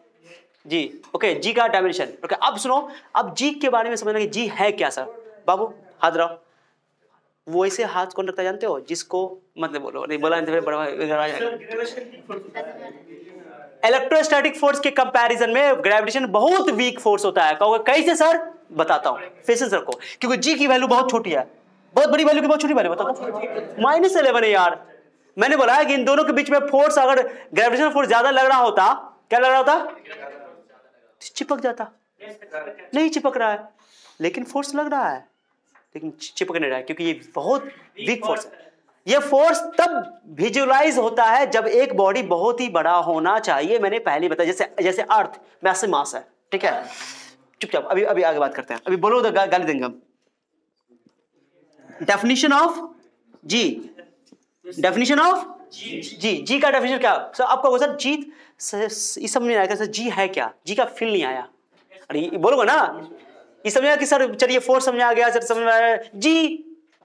जी। ओके, जी का डायमेंशन। ओके, अब सुनो, अब जी के बारे में समझना कि जी है क्या। सर बाबू हाथ रखो। वो ऐसे हाथ कौन रखता है जानते हो? जिसको मतलब बोलो, नहीं बोला नहीं तो बड़ा इलेक्ट्रोस्टैटिक फोर्स के कंपैरिजन में ग्रेविटेशन बहुत वीक फोर्स होता है। कहोगे कैसे सर? बताता हूं, पेशेंस रखो, क्योंकि जी की वैल्यू बहुत छोटी है, बहुत बड़ी वैल्यू की बहुत छोटी वैल्यू, बताओ। -11 है यार। मैंने बोला है कि इन दोनों के बीच में फोर्स, अगर ग्रेविटेशनल फोर्स ज्यादा लग रहा होता, क्या लग रहा होता? चिपक जाता। नहीं चिपक रहा है, लेकिन फोर्स लग रहा है, लेकिन चिपक नहीं रहा है, क्योंकि ये बहुत वीक फोर्स है। ये फोर्स तब विजुअलाइज होता है जब एक बॉडी बहुत ही बड़ा होना चाहिए। मैंने पहले बताया, जैसे अर्थ मैसिव मास है, ठीक है। चुपचाप, अभी आगे बात करते हैं, अभी बोलो तो गाली देंगे हम। Definition of G, definition of G का डेफिनेशन क्या? सर आपका वो सर जी ये समझ नहीं आया सर, जी है क्या? जी का फील नहीं आया। अरे बोलोगे ना, ये समझ आया कि सर चलिए फोर्स समझ आ गया, सर समझ में आया। जी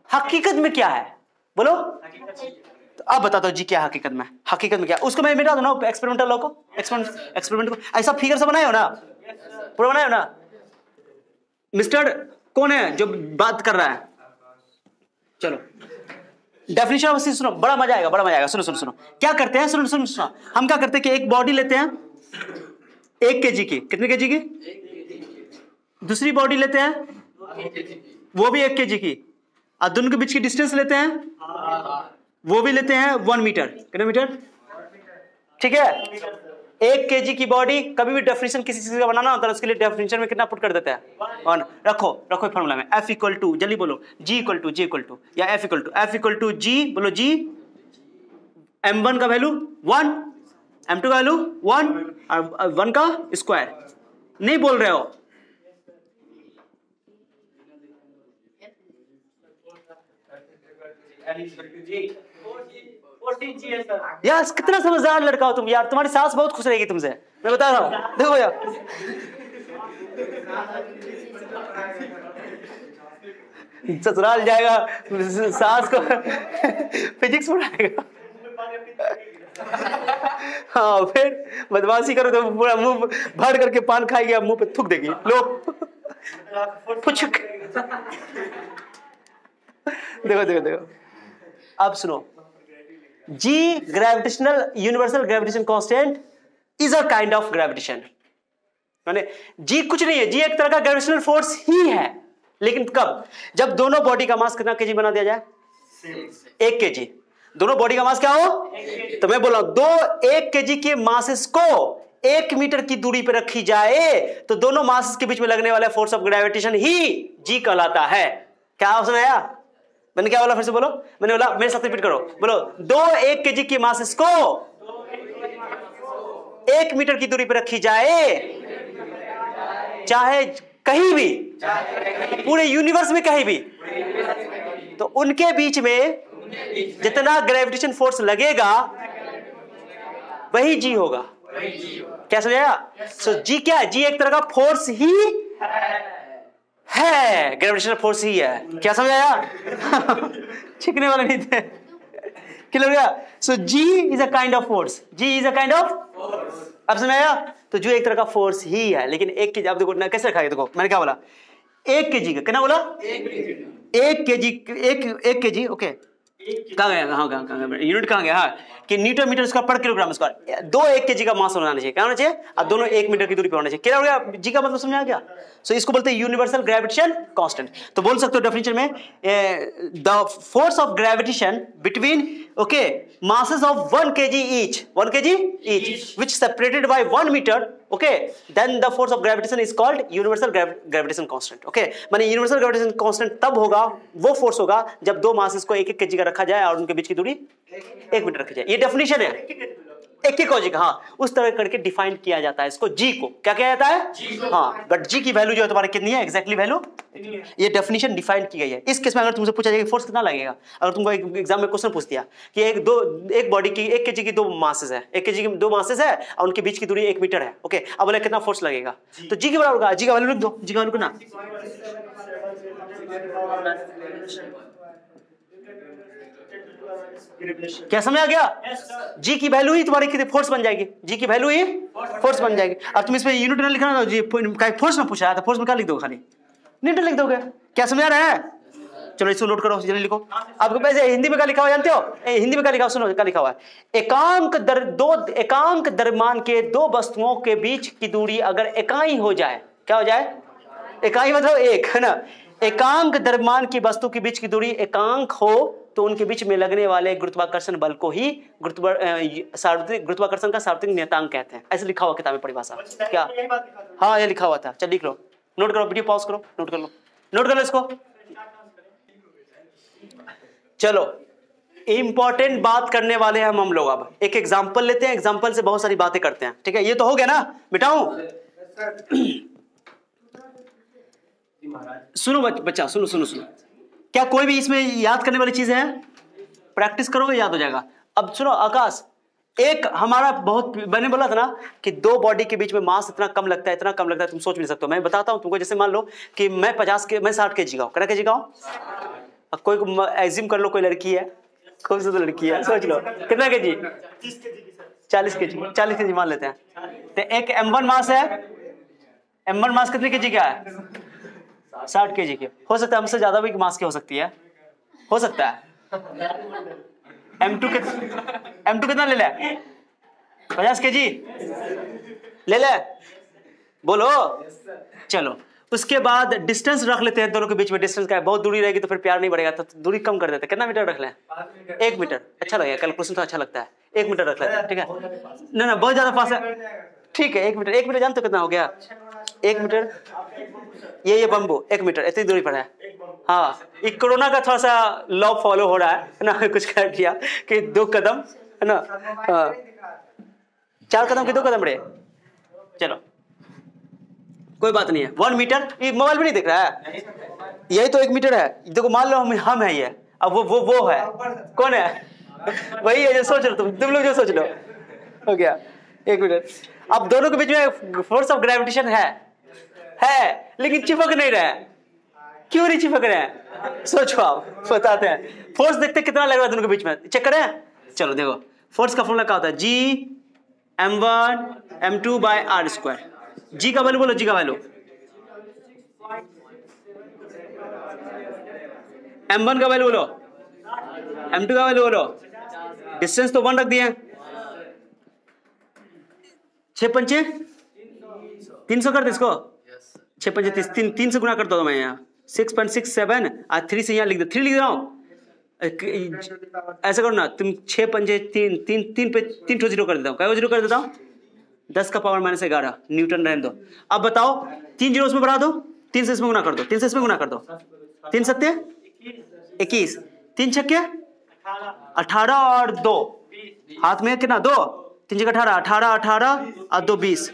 हकीकत में क्या है बोलो? तो अब बता दो जी क्या हकीकत में? हकीकत में क्या? उसको मैं मिटा दो ना एक्सपेरिमेंटल लॉ को, एक्सपेरिमेंट को ऐसा फिगर से बनाए हो ना, पूरा बनाए हो ना। मिस्टर कौन है जो बात कर रहा है? चलो डेफिनेशन ऑफ सुनो, बड़ा मजा आएगा, बड़ा मजा आएगा। सुनो क्या करते हैं, सुनो हम क्या करते हैं कि एक बॉडी लेते हैं 1 kg की, कितने kg की? दूसरी बॉडी लेते हैं वो भी 1 kg की, और दोनों के बीच की डिस्टेंस लेते हैं वो भी लेते हैं 1 मीटर। कितने मीटर? ठीक है। 1 kg की बॉडी, कभी भी डेफिनेशन किसी चीज का बनाना होता है उसके लिए डेफिनेशन में कितना पुट कर देते हैं? 1। रखो फॉर्मूला में F इक्वल टू, जल्दी बोलो, G इक्वल टू या F इक्वल टू G, बोलो G, M1 का वैल्यू 1, M2 का वैल्यू 1 और 1 का स्क्वायर। नहीं बोल रहे हो? यार कितना समझदार लड़का हो तुम यार, तुम्हारी सास बहुत खुश रहेगी तुमसे, मैं बता रहा हूं। देखो यार ससुराल जाएगा सास को फिजिक्स पढ़ाएगा। हाँ फिर बदमाशी करो तो पूरा मुंह भर करके पान खाएगी, मुंह पे थूक देगी। लो देखो अब सुनो, G gravitational universal gravitation constant is a kind of gravitation. माने G कुछ नहीं है, G एक तरह का ग्रेविटेशनल फोर्स ही है, लेकिन कब? जब दोनों बॉडी का मास कितना kg बना दिया जाए? 1 kg। दोनों बॉडी का मास क्या हो? तो मैं बोल रहा हूं, दो 1 kg के मासेस को 1 मीटर की दूरी पर रखी जाए तो दोनों मासेस के बीच में लगने वाला force of gravitation he G कहलाता है। क्या समझ आया? मैंने क्या बोला? फिर से बोलो। मैंने बोला, मेरे साथ रिपीट करो, बोलो, दो 1 kg की मासेस को 1 मीटर की दूरी पर रखी जाए, चाहे कहीं भी, पूरे यूनिवर्स में कहीं भी, तो उनके बीच में जितना ग्रेविटेशन फोर्स लगेगा वही G होगा। क्या समझाया? सो G क्या है? G एक तरह का फोर्स ही है, ग्रेविटेशनल फोर्स ही है। क्या समझाया? छिकने वाले नहीं थे, क्लियर हो गया? सो G is a kind of force, G is a kind of force. अब समझाया? तो जो एक तरह का फोर्स ही है, लेकिन 1 kg, अब देखो ना कैसे रखा है, देखो मैंने क्या बोला, 1 kg का कितना बोला? 1 kg, ओके कहाँ गया? हाँ यूनिट कहाँ गया? हाँ कि न्यूटन मीटर स्क्वायर पर किलोग्राम स्क्वायर। दो 1 kg का मास होना चाहिए, क्या होना चाहिए? और दोनों 1 मीटर की दूरी पे होना चाहिए। क्या हो गया? जी का मतलब समझ आ गया? सो इसको बोलते हैं यूनिवर्सल ग्रेविटेशन कांस्टेंट। तो बोल सकते हो डेफिनेशन में, the force of gravitation between masses of 1 kg each, which separated by 1 meter, then the force of gravitation is called universal gravitation constant. माने यूनिवर्सल ग्रेविटेशन कांस्टेंट तब होगा, वो फोर्स होगा जब दो मासेस को 1-1 kg का रखा जाए और उनके बीच की दूरी 1 मीटर रखी जाए। ये डेफिनेशन है, एक कॉजी का। हाँ उस तरह करके डिफाइन किया जाता है इसको। जी को क्या किया जाता है? हाँ बट जी की वैल्यू जो है तुम्हारी कितनी है एग्जैक्टली वैल्यू? ये डेफिनेशन डिफाइन की गई है। इस केस में अगर तुमसे पूछा जाए फोर्स कितना लगेगा, अगर तुमको एग्जाम में क्वेश्चन पूछ दिया कि एक बॉडी की 1 kg की दो मासेस है, 1 kg की दो मासेस है और उनके बीच की दूरी 1 मीटर है, ओके, अब बोले कितना फोर्स लगेगा, तो जी के बराबर होगा। जी का वैल्यू लिख दो, जी का वैल्यू कितना? क्या समझ आ गया? जी की वैल्यू ही तुम्हारी कितनी फोर्स बन जाएगी, जी की वैल्यू ही फोर्स बन जाएगी। अब तुम इसमें यूनिट लिखना ना, जी फोर्स में पूछा है तो फोर्स में क्या लिख दो, खाली न्यूटन लिख दोगे। क्या समझ आ रहा है? चलो इसको नोट करो, जल्दी लिखो। आपको पैसे हिंदी में क्या लिखा हुआ जानते हो? हिंदी में क्या लिखा हुआ सुनो, क्या लिखा हुआ है? एकांक द्रव्यमान के दो वस्तुओं के बीच की दूरी अगर इकाई हो जाए, क्या हो जाए? इकाई मतलब एक, है ना। एकांक द्रव्यमान की वस्तु के बीच की दूरी एकांक हो तो उनके बीच में लगने वाले गुरुत्वाकर्षण बल को ही गुरुत्वाकर्षण का सार्वत्रिक नियतांक कहते हैं। ऐसे लिखा हुआ किताब में परिभाषा। क्या? हाँ ये लिखा हुआ था। चल लिख लो, नोट करो, वीडियो पॉज करो, नोट कर लो, नोट कर लो इसको। चलो इंपॉर्टेंट बात करने वाले हैं हम लोग। अब एक एग्जांपल लेते हैं, एग्जांपल से बहुत सारी बातें करते हैं, ठीक है? ये तो हो गया ना, मिटाऊं? सुनो बच्चा, सुनो सुनो सुनो, क्या कोई भी इसमें याद करने वाली चीजें हैं? प्रैक्टिस करोगे याद हो जाएगा। अब सुनो आकाश, एक हमारा बहुत, मैंने बोला था ना कि दो बॉडी के बीच में मास इतना कम लगता है, इतना कम लगता है, तुम सोच भी नहीं सकते हो। मैं बताता हूं तुमको, जैसे मान लो कि मैं 60 kg का हूं, कितना kg का हूं? अब कोई एज्यूम कर लो कोई लड़की है, कौन सी तो लड़की है, सोच लो कितना kg? 40 kg मान लेते हैं। तो एक M1 मास है, M1 मास कितने kg का है? 60 kg के। हो सकता है हमसे ज्यादा भी मास की हो सकती है, हो सकता है। M2 कितना ले ले? 50 kg ले ले, बोलो। चलो उसके बाद डिस्टेंस रख लेते हैं दोनों के बीच में। डिस्टेंस का है, बहुत दूरी रहेगी तो फिर प्यार नहीं बढ़ेगा, तो दूरी कम कर देते हैं। कितना मीटर रख लें? 1 मीटर। अच्छा लगेगा, कैलकुलेशन तो अच्छा लगता है। 1 मीटर रख लेते हैं, ठीक है? ना बहुत ज्यादा पास है, ठीक है। 1 मीटर, 1 मीटर जानते हो कितना हो गया? 1 मीटर, ये बम्बू 1 मीटर इतनी दूरी पर है। हाँ, ये कोरोना का थोड़ा सा लॉ फॉलो हो रहा है ना, कुछ कर दिया कि 2 कदम, है ना? हाँ, 4 कदम के 2 कदम रहे। चलो कोई बात नहीं है। 1 मीटर, ये मोबाइल में नहीं दिख रहा है, यही तो 1 मीटर है। देखो मान लो हम है ये, अब वो है, कौन है? वही है जो सोच लो तुम लोग जो सोच लो, हो गया 1 मीटर। अब दोनों के बीच में फोर्स ऑफ ग्रेविटेशन है लेकिन चिपक नहीं रहा है। क्यों नहीं चिपक रहे हैं? सोचो, आप बताते हैं। फोर्स देखते कितना लग रहा है दोनों के बीच में, चेक करें। चलो देखो, फोर्स का फॉर्मूला क्या होता है? G(m1 m2/r²). जी का वैल्यू बोलो, जी का वैल्यू। M1 का वैल्यू बोलो, M2 का वैल्यू बोलो। डिस्टेंस तो 1 रख दिए, 6 पंचे 300 कर दे इसको। 6 पंचे 3 से गुना कर दो मैं यहाँ 6.67 और 3 से यहाँ लिख दो, 3 लिख रहा हूँ। ऐसा करो ना तुम, 6 पंचे 3 पे 3 ठो जीरो कर देता हूँ। क्या जीरो कर देता हूँ? 10 का पावर -11 न्यूटन रहने दो। अब बताओ 3 जीरो उसमें बढ़ा दो, 3 से इसमें गुना कर दो, 3 से इसमें गुना कर दो। 3 सत्ते 21, 3 छक्के 18 और 2 हाथ में कितना? 2, 3 जगह 18 और 2 20।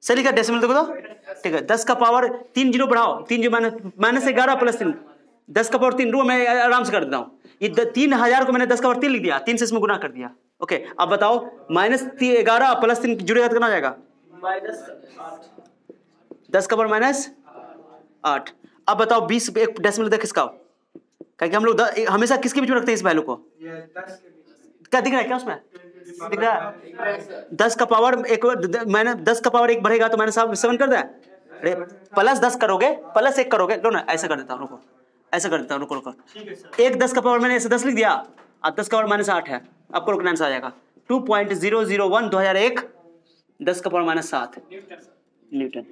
सही का डेसिमल देखो तो, ठीक है। 10 का पावर 3 जीरो बढ़ाओ, 3 जो -11 + 3, 10 का पावर 3 रो मैं आराम से कर देता हूँ। ये 3000 को मैंने 10 का पावर 3 लिख दिया, 3 से इसमें गुना कर दिया। ओके, अब बताओ -11 + 3 जुड़ेगा तो कितना हो जाएगा? 10 का पावर -8। अब बताओ 20 एक डेसिमल देख किसका? क्योंकि हम लोग हमेशा किसके बीच में रखते हैं इस वैल्यू को? क्या दिख रहा है? क्या उसमें दिख रहा है? 10 का पावर 1 बढ़ेगा तो -7 कर दे। प्लस 10 करोगे, प्लस 1 करोगे, लो ना ऐसा कर देता हूँ, रुको ऐसा कर देता हूँ, रुको। एक 10 का पावर मैंने ऐसे 10 लिख दिया, अब 10 का पावर -8 है। आपको रुकना आंसर आ जाएगा 2.001 2001 10 का पावर -7 न्यूटन।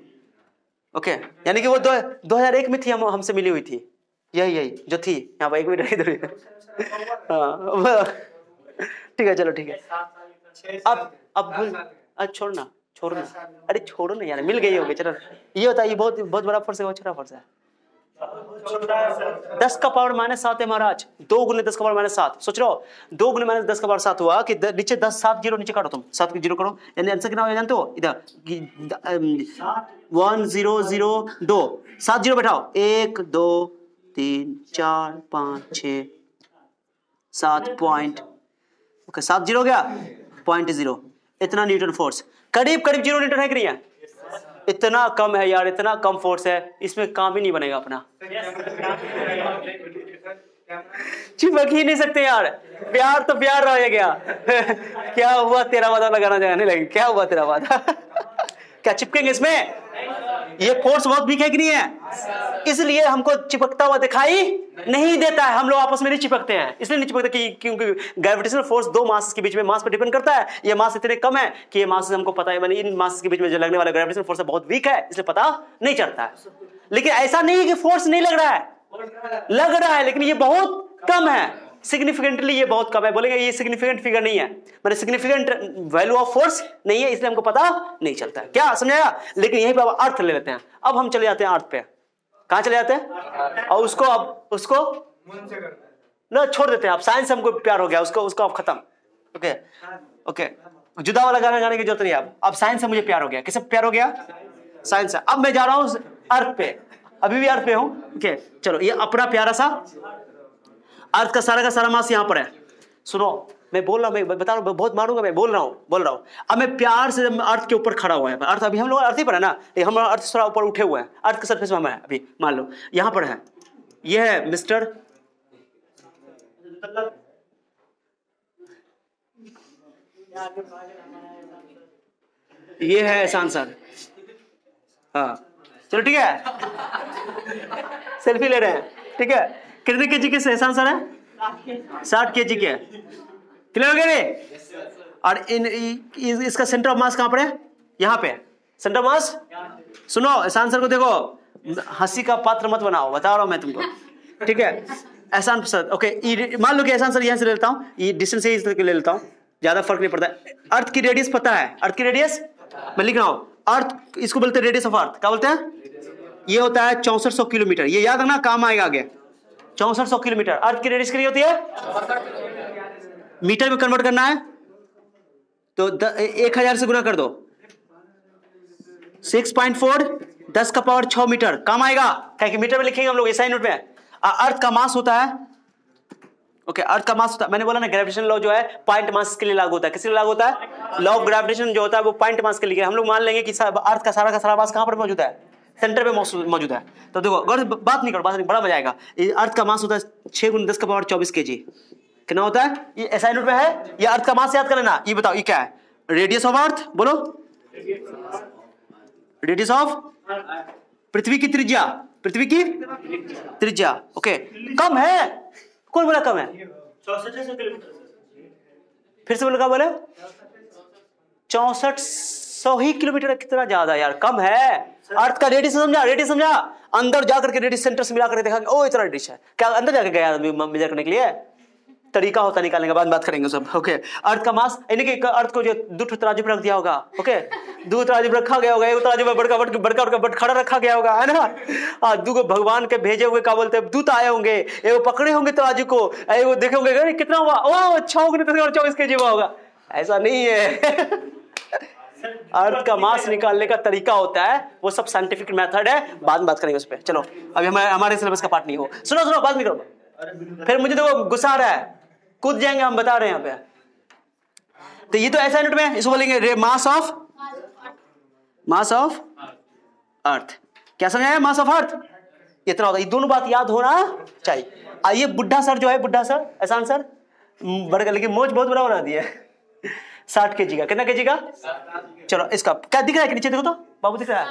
ओके, यानी कि वो 2001 में थी, हमसे मिली हुई थी, यही जो थी यहाँ पर। 1 मिनट इधर। हाँ ठीक है, चलो ठीक है। अब छोड़ना, अरे छोड़ो ना यार, मिल गई होगी। चलो ये होता है, ये बहुत बड़ा फोर्स है, बहुत छोटा फोर्स है। 10 का पावर -7 है महाराज। 2 गुने 10 का पावर -7, सोच रहे हो? 2 गुने -10 का पावर 7 हुआ कि नीचे 10 7 जीरो नीचे काटो, तुम 7 की जीरो करो, यानी आंसर कितना हो जानते हो? इधर 1 0 0 2 7 जीरो बैठाओ, 1 2 3 4 5 6 7 पॉइंट। ओके, 7 जीरो हो गया, 0.0। इतना न्यूटन फोर्स, करीब 0 न्यूटन है कि नहीं है? इतना कम है यार, इतना कम फोर्स है, इसमें काम ही नहीं बनेगा अपना। चिपक ही नहीं सकते यार। प्यार तो प्यार रह गया। क्या हुआ तेरा वादा लगाना जाने लगे, क्या हुआ तेरा वादा? क्या चिपकेंगे इसमें? ये फोर्स बहुत वीक है कि नहीं है, इसलिए हमको चिपकता हुआ दिखाई नहीं देता है। हम लोग आपस में नहीं चिपकते हैं, इसलिए नहीं चिपकते कि क्योंकि ग्रेविटेशनल फोर्स दो मास के बीच में, मास पर डिपेंड करता है। ये मास इतने कम है कि ये मास हमको पता है, इन मास के बीच में जो लगने वाला ग्रेविटेशनल फोर्स है बहुत वीक है, इसलिए पता नहीं चलता है। लेकिन ऐसा नहीं है कि फोर्स नहीं लग रहा है, लग रहा है, लेकिन ये बहुत कम है, सिग्निफिकेंटली ये बहुत कम है। बोलेंगे ये सिग्निफिकेंट फिगर नहीं है, मतलब सिग्निफिकेंट वैल्यू ऑफ फोर्स नहीं है, इसलिए हमको पता नहीं चलता है। क्या समझाया? लेकिन यहीं पे अब अर्थ ले लेते हैं। अब हम चले जाते हैं अर्थ पे। कहां चले जाते हैं? और उसको ना छोड़ देते हैं। अब साइंस से हमको प्यार हो गया, उसको अब खत्म। ओके ओके, जुदा वाला गाना गाने की जरूरत नहीं। अब साइंस से मुझे प्यार हो गया। किससे प्यार हो गया? साइंस से। अब मैं जा रहा हूं अर्थ पे, अभी भी अर्थ पे हूं। ओके चलो, ये अपना प्यारा सा अर्थ का सारा मास यहां पर है। सुनो, मैं बोल रहा हूं, मैं बता रहा हूं, बहुत मारूंगा, मैं बोल रहा हूं। अब मैं प्यार से अर्थ के ऊपर खड़ा हुआ है। अर्थ अभी हम लोग अर्थ ही पर है ना, हम अर्थ थोड़ा ऊपर उठे हुए हैं, अर्थ के सरफेस में हम है अभी। मान लो यहां पर है, ये है मिस्टर, ये है एहसान सर। हाँ चलो ठीक है, सेल्फी ले रहे हैं। ठीक है, कितने केजी के एहसान सर है? 60 केजी के। क्लियर हो गया रे? और इसका सेंटर ऑफ मास कहां पर है? यहां पे सेंटर ऑफ मास। सुनो एहसान सर को देखो, हंसी का पात्र मत बनाओ, बता रहा हूं मैं तुमको। ठीक है एहसान सर, ओके मान लो कि एहसान सर यहां से ले लेता हूं, ये डिस्टेंस इस तरह के ले लेता हूं, ज्यादा फर्क नहीं पड़ता। अर्थ की रेडियस पता है? अर्थ की रेडियस मैं लिख रहा हूं, अर्थ इसको बोलते हैं रेडियस ऑफ अर्थ। क्या बोलते हैं? ये होता है 6400 किलोमीटर। ये याद रखना, काम आएगा आगे। 6400 किलोमीटर अर्थ की रेडियस कितनी होती है? मीटर में कन्वर्ट करना है तो 1000 से गुना कर दो, 6.4 10 का पावर 6 मीटर। काम आएगा, क्या मीटर में लिखेंगे हम लोग एसआई यूनिट में। अर्थ का मास होता है, ओके अर्थ का मास होता है, मैंने बोला ना ग्रेविटेशन लॉ जो है पॉइंट मास के लिए लागू होता है। किसके लिए लागू होता है? लॉ ऑफ ग्रेविटेशन जो होता है वो पॉइंट मास के लिए। हम लोग मान लेंगे कि अर्थ का सारा मास कहां पर मौजूद है? सेंटर पे मौजूद है। तो देखो बात नहीं करो, बड़ा मजा आएगा। अर्थ का मास होता है 6 × 10 का पावर 24 केजी। कितना होता है? ये एसआई यूनिट में है। ये अर्थ का मास याद कर लेना। ये बताओ ये क्या है? रेडियस ऑफ अर्थ बोलो, रेडियस ऑफ पृथ्वी की त्रिज्या, पृथ्वी की त्रिज्या। ओके कम है, कौन बोला कम है? 6400 किलोमीटर। फिर से बोलो, क्या बोले? 6400 ही किलोमीटर। कितना ज्यादा यार, कम है। अर्थ का रेडियस समझा, रेडियस समझा, अंदर जाकर के रेडियस सेंटर से मिला करके देखा ओ इतना रेडियस है। क्या अंदर जाके गया मेजर करने के लिए? तरीका होता निकालने का, बाद बात करेंगे सब। ओके अर्थ का मास, यानी कि अर्थ को जो दो तराजू पर रख दिया होगा। ओके दो तराजू पर रखा गया होगा, एक तराजू में बड़का बटखड़ा रखा गया होगा, है ना। दो भगवान के भेजे हुए क्या बोलते हैं दूत आए होंगे, एगो पकड़े होंगे तराजू को, एगो देखे होंगे कितना हुआ, ओ 6 केजी हुआ होगा। ऐसा नहीं है। अर्थ का मास निकालने का तरीका होता है, वो सब साइंटिफिक मेथड है, बाद में बात करेंगे उस पर। चलो अभी हमारे सिलेबस का पार्ट नहीं हो। सुनो बात नहीं करो, फिर मुझे देखो गुस्सा आ रहा है, कूद जाएंगे हम, बता रहे हैं यहाँ पे। तो ये तो ऐसा यूनिट में इसको बोलेंगे मास ऑफ अर्थ। क्या समझाया? मास ऑफ अर्थ इतना होता है। ये दोनों बात याद होना चाहिए। आइए बुढ़ा सर जो है, बुढ़ा सर एहसान सर बढ़ गया, लेकिन मोच बहुत बड़ा बना दिया। 60 केजी का। कितना केजी का? चलो इसका क्या दिख रहा है कि नीचे देखो तो बाबू, दिख रहा है?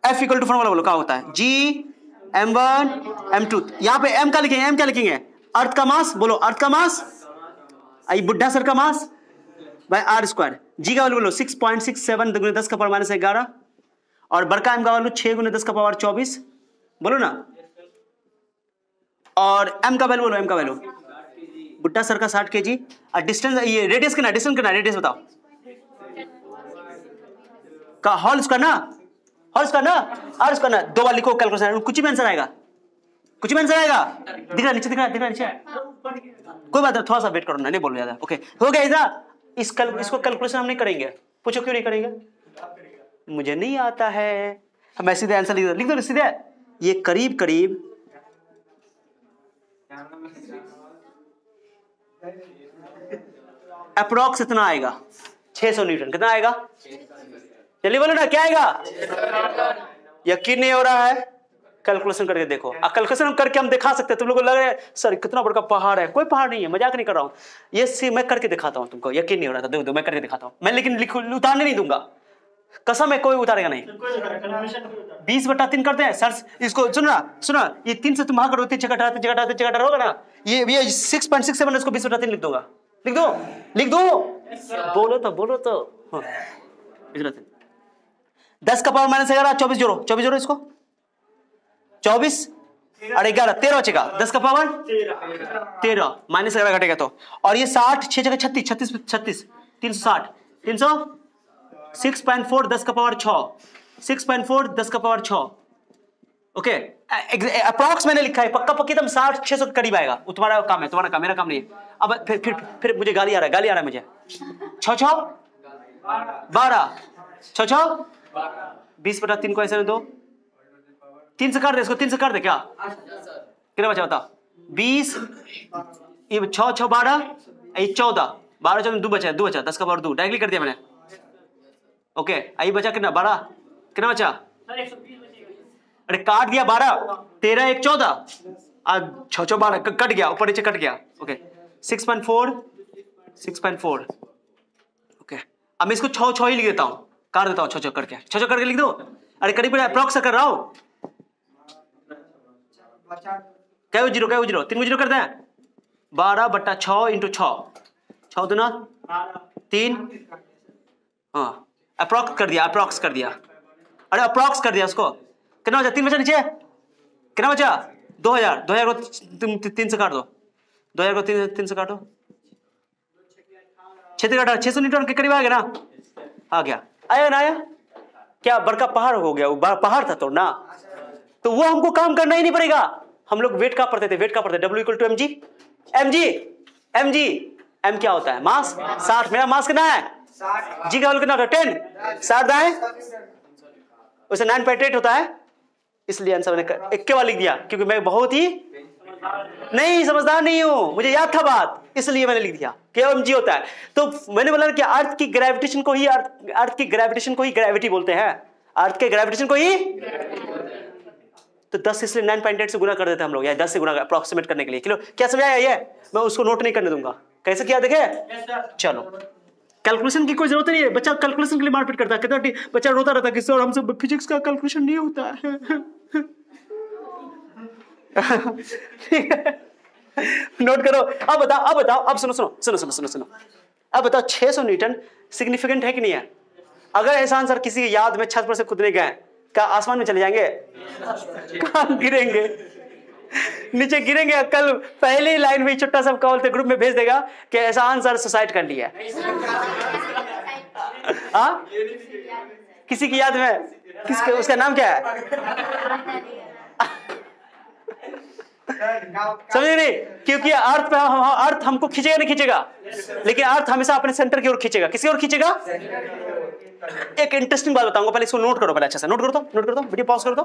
F = फॉर्मूला बोलो क्या होता है? G(m1 m2)। यहाँ पे m क्या लिखेंगे? m क्या लिखेंगे? अर्थ का मास बोलो, अर्थ का मास, आई बुढ़ा सर का मास बाय r²। जी का वैल्यू बोलो 6.67 × 10 का पावर -11, और बड़का m का वैल्यू 6 × 10 का पावर 24 बोलो ना। और m का वैल्यू बोलो, m का वैल्यू बुड्ढा सर का 60 केजी। और डिस्टेंस, ये रेडियस कितना? डिस्टेंस कितना? रेडियस बताओ का हॉल इसका ना, हॉल इसका ना, और इसका ना, दो बार लिखो कैलकुलेशन, कुछ भी आंसर आएगा, कुछ भी आंसर आएगा। दिख रहा नीचे, दिख रहा नीचे, कोई बात नहीं, थोड़ा सा वेट करो ना, नहीं बोलो ज्यादा। ओके हो गया इधर। इसको कैलकुलेशन हम नहीं करेंगे। पूछो क्यों नहीं करेंगे? मुझे नहीं आता है। मैं सीधे आंसर लिख दो सीधे। ये करीब करीब अप्रोक्स इतना आएगा, 600 न्यूटन। कितना आएगा? जल्दी बोलो ना, क्या आएगा? यकीन नहीं हो रहा है? कैलकुलेशन करके देखो। कैलकुलेशन करके हम दिखा सकते हैं। तुम लोगों को लग रहा है सर कितना बड़ा पहाड़ है, कोई पहाड़ नहीं है, मजाक नहीं कर रहा हूँ। ये मैं करके दिखाता हूँ, तुमको यकीन नहीं हो रहा था, देखो मैं करके दिखाता हूँ मैं, लेकिन उतारने नहीं दूंगा। कसम है कोई उतारेगा नहीं। 20/3 करते हैं सर, इसको सुना ये 3 से तुम भाग करो, 3 छक्का 18 होगा ना, ये 6.67 इसको 20/3 लिख दूंगा, लिख दो बोलो तो हाँ। 10 का पावर -11 24 जोड़ो इसको, 24 और 11 13 बचेगा, 10 का पावर 13 -11 घटेगा तो, और ये 60 6 जगह 36 360 6.4 10 का पावर 6 6.4 10 का पावर 6 ओके। अप्रॉक्स मैंने लिखा है, पक्का एकदम 60-600 के करीब आएगा। वो तुम्हारा काम है, तुम्हारा काम, मेरा काम नहीं है। अब फिर मुझे गाली आ रहा है मुझे। 6 12 6 20/3 को ऐसे में दो, 3 से काट दे इसको, 3 से काट दे, क्या कितना बचा बता? 20 ये 6 12 ये 14 12 2 बचा 10 का पावर 2 डायरेक्टली कर दिया मैंने ओके। आई बचा कितना 12, कितना बचा? अरे काट दिया 12 13 1 14 और 6 12 कट गया, ऊपर नीचे कट गया ओके। 6.4 ओके। अब मैं इसको 6 ही लिख देता हूं, काट देता हूं 6 करके लिख दो। अरे करीब अप्रॉक्स कर रहा हूं, क्या हो 0 3 0 कर दें 12/6 × 6 दूना 3 हाँ अप्रॉक्स कर दिया अरे अप्रॉक्स कर दिया उसको। कितना बचा? 3 बचा नीचे, कितना बचा? 2000 को तुम 3 से काट दो, 2000 को 3 से काटो, 600 न्यूटन के करीब आ गया ना, आ गया आया ना, आया क्या बड़का पहाड़ हो गया? वो पहाड़ था तो ना, तो वो हमको काम करना ही नहीं पड़ेगा। हम लोग वेट का पढ़ते थे, W = mg m क्या होता है? मास 60, मेरा मास कितना है? जी का वैल्यू कितना होता है? 10 60 दाएं उसे 9.8 होता है, इसलिए आंसर मैंने एक के बाद लिख दिया, क्योंकि मैं बहुत ही नहीं समझदार नहीं हूं, मुझे याद था बात, इसलिए मैंने लिख दिया कि mg होता है। तो मैंने बोला कि अर्थ की ग्रेविटेशन को ही ग्रेविटी बोलते हैं, अर्थ के ग्रेविटेशन को ही, तो 10 इसलिए 9.8 से गुना कर देते हम लोग, या 10 से गुना अप्रोक्सीमेट करने के लिए। क्या समझाया? ये मैं उसको नोट नहीं करने दूंगा, कैसे किया देखे। चलो कैलकुलेशन की कोई जरूरत नहीं है, बच्चा कैलकुलेशन के लिए मारपीट करता है, कहता बच्चा रोता रहता है कि सर हमसे फिजिक्स का कैलकुलेशन नहीं होता है। नोट करो। अब बताओ अब सुनो, अब बताओ 600 न्यूटन सिग्निफिकेंट है कि नहीं है? अगर ऐसा आंसर किसी की याद में छत पर से कूदने गए, क्या आसमान में चले जाएंगे? कहां गिरेंगे? नीचे गिरेंगे। कल पहली लाइन में छोटा सा कॉल थे ग्रुप में भेज देगा कि ऐसा आंसर सुसाइड कर लिया। हाँ किसी की याद में, किसके, उसका नाम क्या है? समझे नहीं? क्योंकि अर्थ हमको खींचेगा नहीं खींचेगा, लेकिन अर्थ हमेशा अपने सेंटर की ओर खींचेगा। किसकी ओर खींचेगा? एक इंटरेस्टिंग बात बताऊंगा, पहले इसको नोट करो, पहले अच्छे से नोट करो तो, वीडियो पॉज कर दो,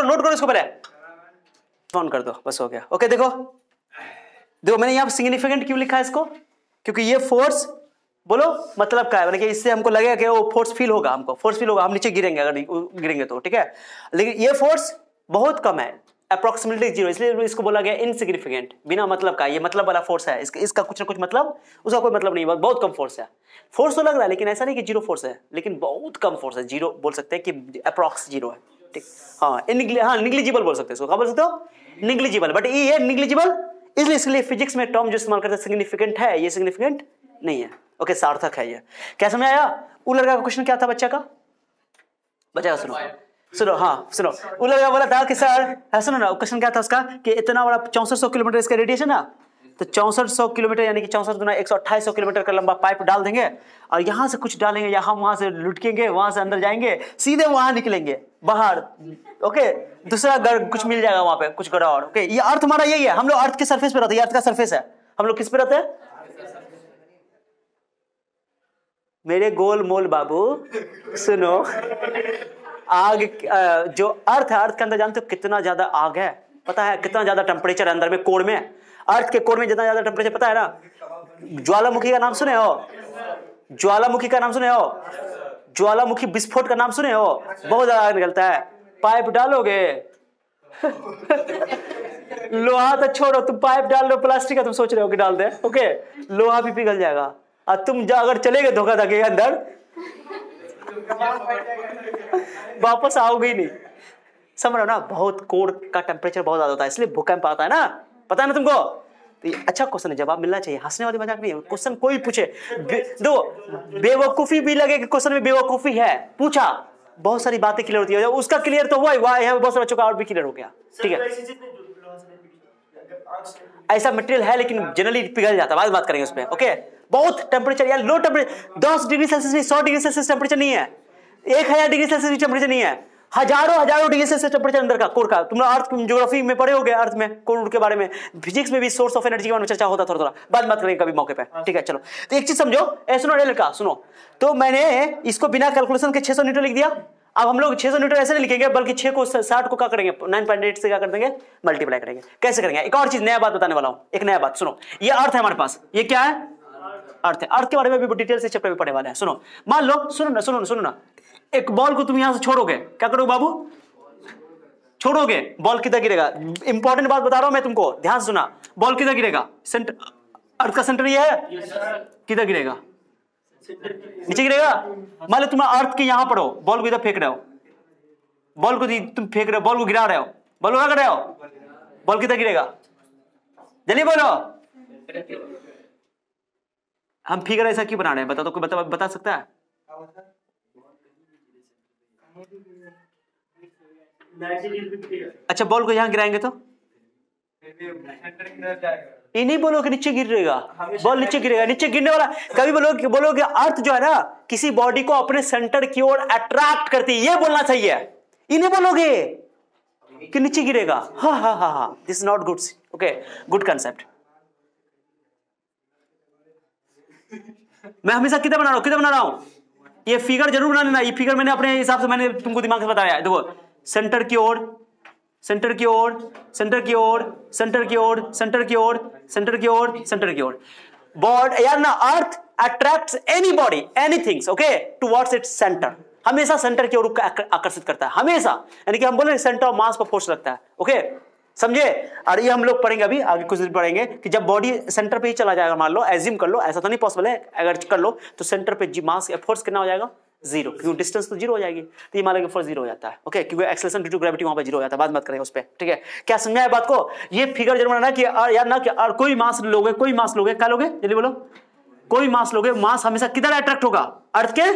नोट करो इसको, पहले फोन कर दो, बस हो गया ओके। देखो मैंने यहाँ सिग्निफिकेंट क्यों लिखा है इसको? क्योंकि ये फोर्स, बोलो मतलब क्या है, मतलब कि इससे हमको लगेगा कि वो फोर्स फील होगा, हम नीचे गिरेंगे, अगर गिरेंगे तो ठीक है, लेकिन ये फोर्स बहुत कम है, अप्रोक्सीमेटली 0, इसलिए इसको बोला गया इनसिग्निफिकेंट, बिना मतलब का। ये मतलब वाला फोर्स है, इसका कुछ ना कुछ मतलब, उसका कोई मतलब नहीं, बहुत कम फोर्स है। फोर्स तो लग रहा है, लेकिन ऐसा नहीं कि 0 फोर्स है, लेकिन बहुत कम फोर्स है। 0 बोल सकते हैं कि अप्रॉक्स 0 है, ठीक। हाँ निग्लिजिबल बोल सकते हैं इसको, क्या बोल सकते हो? निग्लिजिबल। बट ये निग्लिजिबल इसलिए फिजिक्स में टर्म जो इस्तेमाल करते हैं सिग्निफिकेंट है, ये सिग्निफिकेंट नहीं है ओके, सार्थक है ये। क्या समझ आया? वो लड़का का क्वेश्चन क्या था बच्चा का? सुनो वो लड़का बोला था कि सर, सुनो ना क्वेश्चन क्या था उसका, कि इतना बड़ा 6400 किलोमीटर इसका रेडिएशन है ना, तो 6400 किलोमीटर यानी कि 64 गुना 128 किलोमीटर का लंबा पाइप डाल देंगे, और यहां से कुछ डालेंगे, या हम वहां से लुटकेंगे, वहां से अंदर जाएंगे, सीधे वहां निकलेंगे बाहर ओके। दूसरा घर कुछ मिल जाएगा वहां पे, कुछ गड़ा और ओके। ये अर्थ हमारा यही है, हम लोग अर्थ के सरफेस पे रहते हैं, अर्थ का सरफेस है, हम लोग किस पे रहते हैं? मेरे गोल मोल बाबू सुनो, आग जो अर्थ है, अर्थ के अंदर जानते हो कितना ज्यादा आग है? पता है कितना ज्यादा टेम्परेचर अंदर में, कोर में, अर्थ के कोर में जितना ज्यादा टेम्परेचर, पता है ना? ज्वालामुखी का नाम सुने हो? ज्वालामुखी विस्फोट का नाम सुने हो? बहुत ज्यादा आग निकलता है। पाइप डालोगे लोहा तो छोड़ो, तुम पाइप डाल लो प्लास्टिक का, तुम सोच रहे हो कि डाल दे ओके, लोहा भी पिघल जाएगा। और तुम अगर चलेगे धोखाधड़ी के अंदर वापस आओगे ही नहीं, समझ रहे हो ना। बहुत कोर का टेम्परेचर बहुत ज्यादा होता है, इसलिए भूकंप आता है ना, पता है ना तुमको। तो अच्छा क्वेश्चन है, जवाब मिलना चाहिए, हंसने वाली मजाक नहीं है। क्वेश्चन कोई पूछे दो, बेवकूफी भी लगे कि क्वेश्चन में बेवकूफी है, पूछा बहुत सारी बातें क्लियर होती है, उसका क्लियर तो हुआ है, बहुत सारे बच्चों का और भी क्लियर हो गया, ठीक है। ऐसा मटेरियल है लेकिन जनरली पिघल जाता है, बाद बात करेंगे उस पर, ओके। बहुत टेम्परेचर यार, लो टेम्परेचर 10 डिग्री सेल्सियस नहीं, 100 डिग्री सेल्सियस टेम्परेचर नहीं है, 1000 डिग्री सेल्सियस टेम्परेचर नहीं है, हजारों डिग्री सेल्सियस टेम्परेचर अंदर का कोर का। तुम अर्थ ज्योग्राफी में पढ़े होगे, अर्थ में कोर के बारे में, फिजिक्स में भी सोर्स ऑफ एनर्जी के बारे में चर्चा होता थोड़ा, बाद बात करेंगे कभी मौके पे, ठीक है। चलो तो एक चीज समझो, सुनो लड़का सुनो, तो मैंने इसको बिना कैलकुलेशन के 600 न्यूटन लिख दिया। अब हम लोग 600 न्यूटन ऐसे नहीं लिखेंगे, बल्कि 6 को 60 को क्या करेंगे, 9.8 से क्या कर देंगे, मल्टीप्लाई करेंगे। कैसे करेंगे, एक और चीज नया बात बताने वाला हूं, एक नया बात सुनो। ये अर्थ है हमारे पास, ये क्या है, अर्थ है। अर्थ के बारे में भी डिटेल से चैप्टर में पढ़ने वाले हैं। सुनो, मान लो, सुनो ना, एक बॉल को तुम यहां से छोड़ोगे, क्या करोगे बाबू, छोड़ोगे, बॉल किधर गिरेगा। इंपॉर्टेंट बात बता रहा हूं मैं तुमको, ध्यान से सुना, बॉल किधर गिरेगा, सेंटर, अर्थ का सेंटर ये है, किधर गिरेगा, नीचे गिरेगा। मान लो तुम अर्थ के यहां पर हो, बॉल को इधर फेंक रहे हो, बॉल को तुम फेंक रहे हो, बॉल को गिरा रहे हो, बॉल को क्या कर रहे हो, बॉल किधर गिरेगा, जल्दी बोलो। हम फिगर ऐसा क्यों बना रहे हैं, बता तो कोई बता सकता है। अच्छा बॉल को यहां गिराएंगे तो ये नहीं बोलोगे नीचे गिर रहेगा, बॉल नीचे गिरेगा, नीचे गिरने वाला कभी बोलोगे अर्थ जो है ना किसी बॉडी को अपने सेंटर की ओर अट्रैक्ट करती है, ये बोलना चाहिए। ये नहीं बोलोगे कि नीचे गिरेगा, हाँ, this is not good, okay, good concept. मैं हमेशा किधर बना रहा हूं, ये फिगर जरूर बना लेना। ये फिगर मैंने अपने हिसाब से मैंने तुमको दिमाग से बताया, देखो सेंटर की ओर, सेंटर की ओर, सेंटर की ओर, सेंटर की ओर, सेंटर की ओर, सेंटर की ओर, सेंटर की ओर। बॉडी यार ना, अर्थ attracts any body, anything, okay, towards its centre, हमेशा सेंटर की ओर आकर्षित करता है, हमेशा। यानी कि हम बोले सेंटर ऑफ मास पर फोर्स लगता है, ओके, समझे। और ये हम लोग पढ़ेंगे अभी आगे कुछ दिन पढ़ेंगे कि जब बॉडी सेंटर पे ही चला जाएगा, मान लो, एज्यूम कर लो, ऐसा तो नहीं पॉसिबल है, अगर कर लो तो सेंटर पे जी मास फोर्स कितना हो जाएगा, 0, क्योंकि डिस्टेंस तो 0 हो जाएगी, तो ये मान लो कि फोर्स 0 हो जाता है, ओके, क्योंकि एक्सेलरेशन ड्यू टू ग्रेविटी वहां पे 0 हो जाता है, बाद मत करेंगे उस पर, ठीक है। क्या समझा है बात को, ये फिगर जरूर बनाना कि यार ना कि कोई मास लोगे, क्या लोगे, जल्दी बोलो, कोई मास लोगे, मास हमेशा किधर अट्रैक्ट होगा, अर्थ के।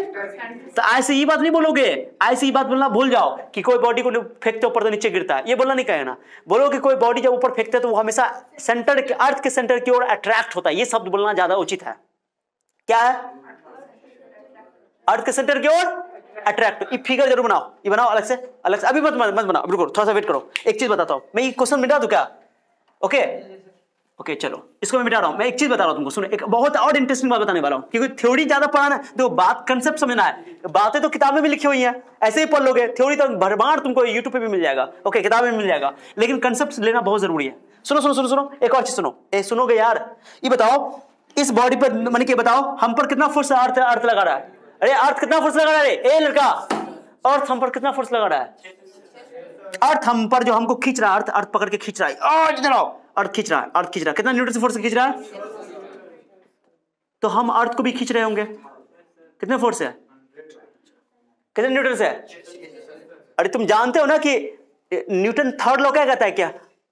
तो ऐसे ही बात नहीं बोलोगे, ऐसी ही बात बोलना भूल जाओ कि कोई बॉडी को फेंकते ऊपर तो नीचे गिरता है, ये बोलना नहीं कहना। बोलो कि कोई बॉडी जब ऊपर फेंकते है तो वो हमेशा सेंटर के, अर्थ के सेंटर की ओर अट्रैक्ट होता है, ये शब्द बोलना ज्यादा उचित है। क्या है, अर्थ के सेंटर की ओर अट्रैक्ट। ये फिगर जरूर बनाओ, ये बनाओ अलग से, अभी मत बनाओ, रुको थोड़ा सा वेट करो, एक चीज बताता हूं मैं, ये क्वेश्चन मिटा दूं क्या, ओके, चलो इसको मैं मिटा रहा हूं। मैं एक चीज बता रहा हूं तुमको, सुनो, एक बहुत और इंटरेस्टिंग बात बताने वाला हूं, क्योंकि थ्योरी ज्यादा पढ़ाना, तो बात कंसेप्ट समझना है, बातें तो किताब में भी लिखी हुई है, ऐसे ही पढ़ लोगे, थ्योरी तो भरमार तुमको यूट्यूब पे भी मिल जाएगा, ओके, किताब में मिल जाएगा, लेकिन कंसेप्ट लेना बहुत जरूरी है। सुनो, एक और चीज सुनो, सुनोगे यार, ये बताओ इस बॉडी पर, मैंने क्या बताओ, हम पर कितना फोर्स अर्थ लगा रहा है, अरे अर्थ कितना फोर्स लगा रहा है, ए लड़का, अर्थ हम पर कितना फोर्स लगा रहा है, अर्थ हम पर जो हमको खींच रहा है, अर्थ पकड़ के खींच रहा है, अर्थ खींच रहा है, कितना न्यूटन से फोर्स खींच रहा है, तो हम अर्थ को भी खींच रहे होंगे, कितने फोर्स है, कितने न्यूटन से। अरे तुम जानते हो ना कि न्यूटन थर्ड लॉ क्या कहता है, क्या,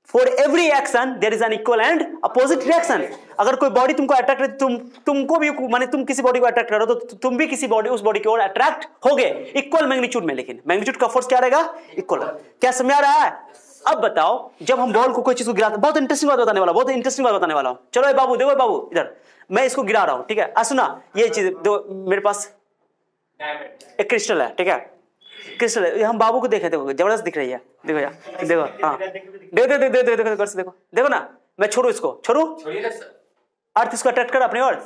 for every action there is an equal and opposite reaction. अगर कोई बॉडी तुमको अट्रैक्ट करती, तुमको भी, माने तुम किसी बॉडी को अट्रैक्ट करो तो तुम भी किसी बॉडी, उस बॉडी की ओर अट्रैक्ट होगे, इक्वल मैग्नीट्यूड में, लेकिन मैग्नीट्यूड का फोर्स क्या रहेगा, इक्वल। क्या समझ आ रहा है। अब बताओ, जब हम बॉल को कोई चीज को गिराते, बहुत इंटरेस्टिंग बात बताने वाला हूं, चलो बाबू, देखो बाबू, इधर मैं इसको गिरा रहा हूं, ठीक है, सुना, ये चीज मेरे पास एक क्रिस्टल है, ठीक है, क्रिस्टल है, हम बाबू को देखे, देखो जबरदस्त दिख रही है, देखो यार, देखो, हाँ, देखो ना, मैं छोड़ू इसको, अर्थ इसको अट्रैक्ट कर अपनी ओर।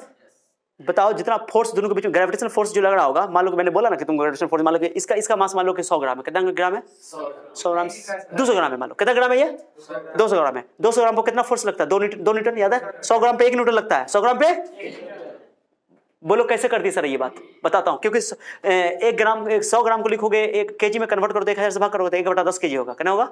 बताओ जितना फोर्स दोनों के बीच में, ग्रेविटेशनल फोर्स जो लग रहा होगा, मान लो कि मैंने बोला ना कि तुम ग्रेविटेशनल फोर्स, मान लो कि इसका मास मान लो कि 100 ग्राम है, कितना ग्राम है, 100 ग्राम, 200 ग्राम है, मान लो कितना ग्राम है ये, 200 ग्राम है, 200 ग्राम को कितना फोर्स लगता है, 2 न्यूटन, याद है, 100 ग्राम पे 1 न्यूटन लगता है, 100 ग्राम पे, बोलो कैसे करती है सर ये बात, बताता हूं, क्योंकि 100 ग्राम को लिखोगे 1 kg में कन्वर्ट करो तो 1000 से भाग करोगे तो 1/10 kg होगा, कितना होगा,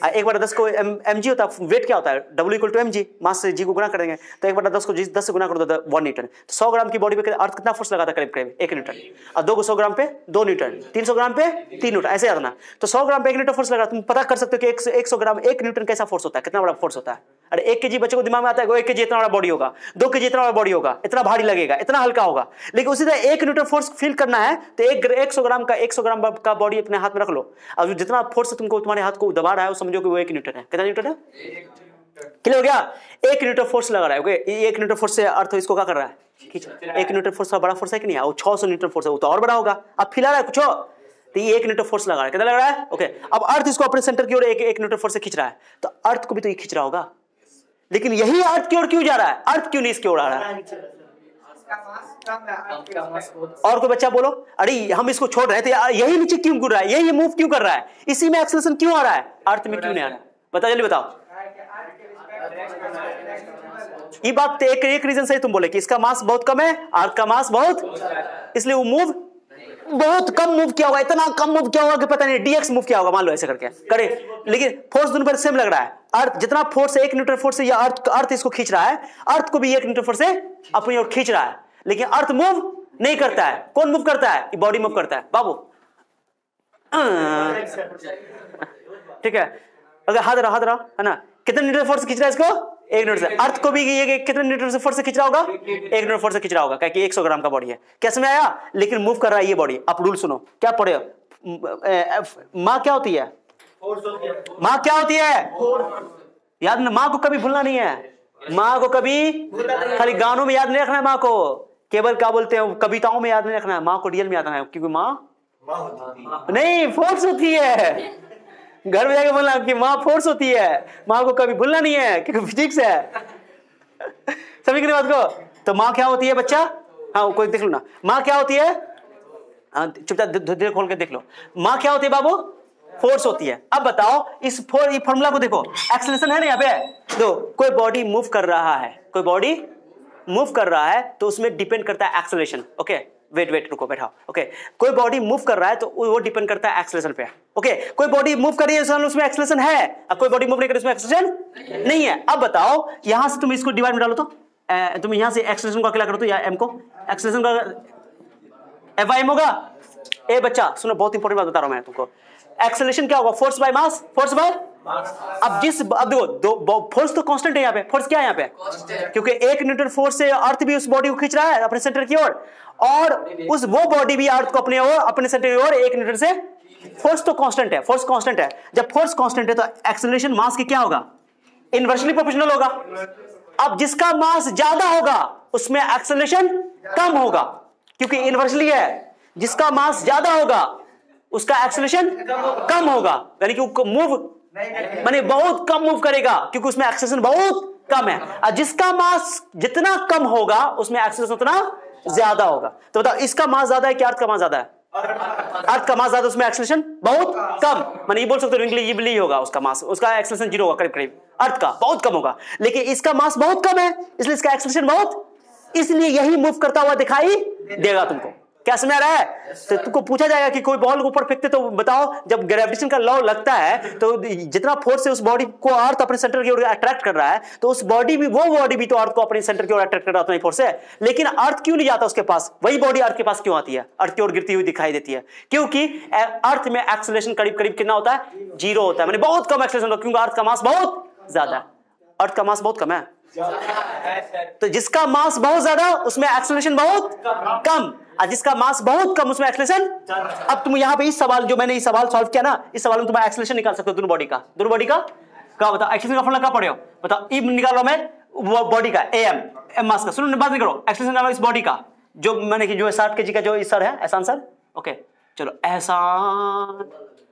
1 बटा 10 को mg होता है, वेट क्या होता है, W इक्वल टू mg, मास से g को गुना कर देंगे तो 1 बटा 10 को 10 से गुना कर दो 1 न्यूटन। तो 100 ग्राम की बॉडी पे अर्थ कितना फोर्स लगाता है, करीब करीब 1 न्यूटन। और 200 ग्राम पे 2 न्यूटन, 300 ग्राम पे 3 न्यूटन, ऐसे याद रखना। तो 100 ग्राम पे 1 न्यूटन फोर्स लगा, तुम पता कर सकते हो कि 100 ग्राम 1 न्यूटन कैसा फोर्स होता है, कितना बड़ा फोर्स होता है। अरे 1 kg बच्चे को दिमाग में आता है 1 kg इतना बड़ा बॉडी होगा, 2 kg इतना बड़ा बॉडी होगा, इतना भारी लगेगा, इतना हल्का होगा। लेकिन उसी तरह 1 न्यूटन फोर्स फील करना है तो 100 ग्राम का बॉडी अपने हाथ में रख लो, और जितना फोर्स तुमको तुम्हारे हाथ को दबा रहा है वो समझो कि वो 1 न्यूटन है। कितना न्यूटन है, क्लियर हो गया। 1 न्यूटन फोर्स लगा रहा है, ओके। 1 न्यूटन फोर्स से अर्थ इसको क्या कर रहा है, 1 न्यूटन फोर्स का बड़ा फोर्स है कि नहीं, वो 600 न्यूटन फोर्स है, वो तो और बड़ा होगा। अब फिला रहा है कुछ, तो ये 1 न्यूटन फोर्स लगा रहा है, कितना लग रहा है, ओके। अब अर्थ इसको अपने सेंटर की ओर 1 न्यूटन फोर्स से खींच रहा है, तो अर्थ को भी तो ये खींच रहा होगा। लेकिन यही अर्थ की ओर क्यों जा रहा है, अर्थ क्यों नहीं इसकी ओर आ रहा है। और कोई बच्चा बोलो, अरे हम इसको छोड़ रहे हैं तो यही नीचे क्यों गिर रहा है, यही मूव क्यों कर रहा है, इसी में एक्सेलरेशन क्यों आ रहा है, अर्थ में क्यों नहीं आ रहा है, बताओ जल्दी बताओ। ये बात तो एक रीजन से तुम बोले कि इसका मास बहुत कम है, अर्थ का मास बहुत, इसलिए वो मूव बहुत कम मूव किया होगा, इतना कम मूव किया होगा कि पता नहीं dx मूव किया होगा, मान लो ऐसे करके करे। लेकिन फोर्स दोनों पर सेम लग रहा है। अर्थ जितना फोर्स है 1 न्यूटन फोर्स से, या अर्थ इसको खींच रहा है, अर्थ को भी 1 न्यूटन फोर्स से अपनी ओर खींच रहा है, लेकिन अर्थ मूव नहीं करता है। कौन मूव करता है, बॉडी मूव करता है बाबू। ठीक है, अगर हाथ रहा है ना, कितने न्यूटन फोर्स खींच रहा है इसको, 1 न्यूटन से। अर्थ को भी ये कितने न्यूटन से फोर्स से खींच रहा होगा, 1 न्यूटन फोर्स से खींच रहा होगा, क्योंकि 100 ग्राम का बॉडी है। कैसे में आया, लेकिन मूव कर रहा है ये बॉडी। आप रूल सुनो, क्या पढ़े, माँ क्या होती है, माँ क्या होती है, याद ना, माँ को कभी भूलना नहीं है, माँ को कभी खाली गानों में याद नहीं रखना है, माँ को केवल क्या बोलते हैं कविताओं में याद नहीं रखना है, माँ को रियल में याद रखना है, क्योंकि माँ नहीं फोर्स होती है। घर में जाके बोलना कि माँ फोर्स होती है, माँ को कभी भूलना नहीं है क्योंकि फिजिक्स है। समझ गए बात को। तो माँ क्या होती है बच्चा, हाँ कोई देख लो ना, माँ क्या होती है, चुपचाप धीरे खोल के देख लो, माँ क्या होती है बाबू, फोर्स होती है। अब बताओ इस फॉर्मूला को देखो, एक्सेलरेशन है ना यहाँ पे, दो कोई बॉडी मूव कर रहा है, कोई बॉडी मूव कर रहा है तो उसमें डिपेंड करता है एक्सेलरेशन। ओके वेट रुको बैठाओ, ओके। कोई बॉडी मूव कर रहा है तो वो डिपेंड करता है एक्सेलरेशन पे, ओके। कोई बॉडी मूव कर रही है उसमें एक्सेलरेशन है, अब कोई बॉडी मूव नहीं कर रही उसमें एक्सेलरेशन नहीं है। अब बताओ यहां से तुम इसको डिवाइड में डालो तो तुम यहां से एक्सेलरेशन को अकेला करो तो या एम को, एक्सेलरेशन का एफ एम होगा। ए बच्चा सुनो, बहुत इंपॉर्टेंट बात बता रहा हूं मैं तुमको। एक्सेलरेशन क्या होगा, force by mass, force bye. अब देखो फोर्स तो कांस्टेंट है यहाँ पे, फोर्स क्या है यहाँ पे, क्योंकि 1 न्यूटन फोर्स से अर्थ भी उस बॉडी को खींच रहा है अपने सेंटर की ओर, और उस वो बॉडी भी अर्थ को अपने ओर, अपने सेंटर की ओर 1 न्यूटन से। फोर्स तो कांस्टेंट है, फोर्स कांस्टेंट है। जब फोर्स कांस्टेंट है तो एक्सेलरेशन मास की क्या होगा, इनवर्सली प्रोपोर्शनल होगा। अब जिसका मास ज्यादा होगा उसमें एक्सेलरेशन कम होगा, क्योंकि इनवर्सली है। जिसका मास ज्यादा होगा उसका एक्सेलरेशन कम होगा, यानी कि मूव माने बहुत कम मूव करेगा, क्योंकि उसमें एक्सेलरेशन बहुत कम है। और जिसका मास जितना कम होगा उसमें एक्सेलरेशन उतना ज्यादा होगा। तो बताओ इसका मास ज्यादा है कि अर्थ का मास ज्यादा है, अर्थ का मास ज्यादा, उसमें एक्सेलरेशन बहुत कम। माने ये बोल सकते हो इंग्लिश होगा, उसका मास, उसका एक्सेलरेशन 0 होगा करीब करीब, अर्थ का बहुत कम होगा। लेकिन इसका मास बहुत कम है इसलिए इसका एक्सेलरेशन बहुत, इसलिए यही मूव करता हुआ दिखाई देगा तुमको। क्या समझ आ रहा है। तो तुमको पूछा जाएगा कि कोई बॉल ऊपर फेंकते तो बताओ, जब ग्रेविटेशन का लॉ लगता है तो जितना फोर्स है उस बॉडी को अर्थ अपने सेंटर की ओर अट्रैक्ट कर रहा है, तो उस बॉडी भी, वो बॉडी भी तो अर्थ को अपने सेंटर की ओर अट्रैक्ट कर रहा है, फोर्स है। लेकिन अर्थ क्यों नहीं जाता उसके पास, वही बॉडी अर्थ के पास क्यों आती है, अर्थ की ओर गिरती हुई दिखाई देती है, क्योंकि अर्थ में एक्सेलरेशन करीब करीब कितना होता है, 0 होता है, माने बहुत कम एक्सेलरेशन होता है, क्योंकि अर्थ का मास बहुत ज्यादा है, अर्थ का मास बहुत कम है। तो जिसका मास बहुत ज्यादा उसमें एक्सेलरेशन बहुत कम, और जिसका मास बहुत कम उसमें एक्सेलरेशन। अब तुम यहाँ पे इस सवाल, जो मैंने इस सवाल सॉल्व किया ना, इस सवाल में तुम एक्सेलरेशन निकाल सकते हो दोनों बॉडी का क्या बताओ, एक्सेलरेशन का फॉर्मूला क्या पढ़े हो बताओ। ई निकाल रहा मैं वो बॉडी का एम मास का, सुनो बात नहीं करो, एक्सेलरेशन निकालो इस बॉडी का, जो मैंने कि जो 60 kg का जो सर है, एहसान सर, ओके चलो एहसान,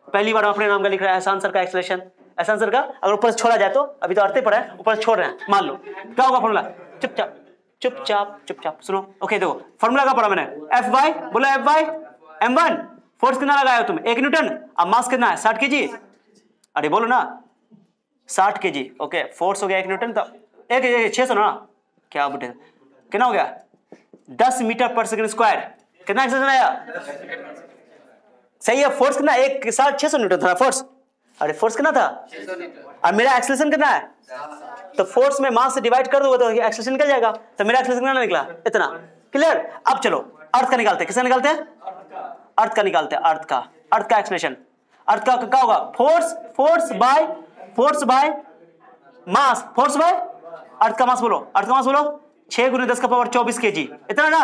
पहली बार अपने नाम का लिख रहा है एहसान सर का एक्सेलरेशन, एहसान सर का अगर ऊपर से छोड़ा जाए तो, अभी तो अर्थ पर है, ऊपर से छोड़ रहे हैं, मान लो क्या होगा फॉर्मूला, चुपचाप सुनो, ओके देखो फॉर्मूला का पढ़ा मैंने, एफ वाई, बोलो एफ वाई m1, फोर्स कितना लगाया हो तुम 1 न्यूटन, अब मास कितना है 60 kg, अरे बोलो ना 60 kg, ओके फोर्स हो गया 1 न्यूटन, तो 600 ना, क्या बुढ़े कितना हो गया 10 मीटर पर सेकंड स्क्वायर, कितना एक्सेलरेशन आया, सही है। फोर्स कितना 600 न्यूटन था फोर्स, अरे फोर्स कितना था और मेरा एक्सेलरेशन कितना है, तो फोर्स में मास से डिवाइड कर दोगे तो एक्सेलरेशन निकल जाएगा, तो मेरा एक्सेलरेशन कितना निकला, इतना। क्लियर। अब चलो अर्थ का निकालते हैं, किसका निकालते हैं, अर्थ का निकालते हैं, अर्थ का एक्सेलरेशन, अर्थ का क्या होगा, force by mass, force by earth का मास बोलो, अर्थ का मास बोलो 6 × 10 का पावर 24 kg, इतना ना।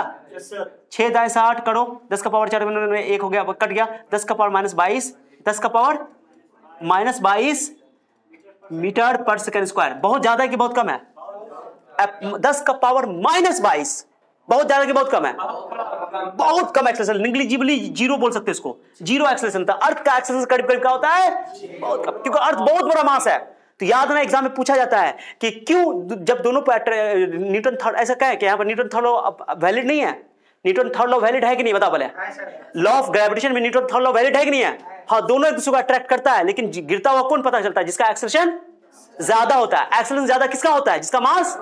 6 दाएं 60 करो, 10 का पावर 4 में 1 हो गया, कट गया, 10 का पावर -22, 10 का पावर -22 मीटर पर सेकेंड स्क्वायर। बहुत ज्यादा है कि बहुत कम है, 10 का पावर -22 बहुत ज्यादा कि बहुत कम है, बहुत कम एक्सेलरेशन, निग्लिजिबली जीरो बोल सकते हैं इसको, जीरो एक्सेलरेशन था। अर्थ का एक्सेलरेशन करीब करीब क्या होता है, बहुत कम, क्योंकि अर्थ बहुत बड़ा मास है। तो याद ना एग्जाम में पूछा जाता है कि क्यों जब दोनों पर न्यूटन थर्ड, ऐसा क्या है कि यहाँ पर न्यूटन थर्ड लॉ वैलिड नहीं है, न्यूटन थर्ड लॉ वैलिड है कि नहीं बताओ बोले, लॉ ऑफ ग्रेविटेशन में न्यूटन थर्ड लॉ वैलिड है कि नहीं है, हाँ दोनों एक दूसरे को अट्रैक्ट करता है, लेकिन गिरता हुआ कौन पता चलता है, जिसका एक्सेलरेशन ज्यादा होता है। एक्सेलरेशन ज्यादा किसका होता है, जिसका मास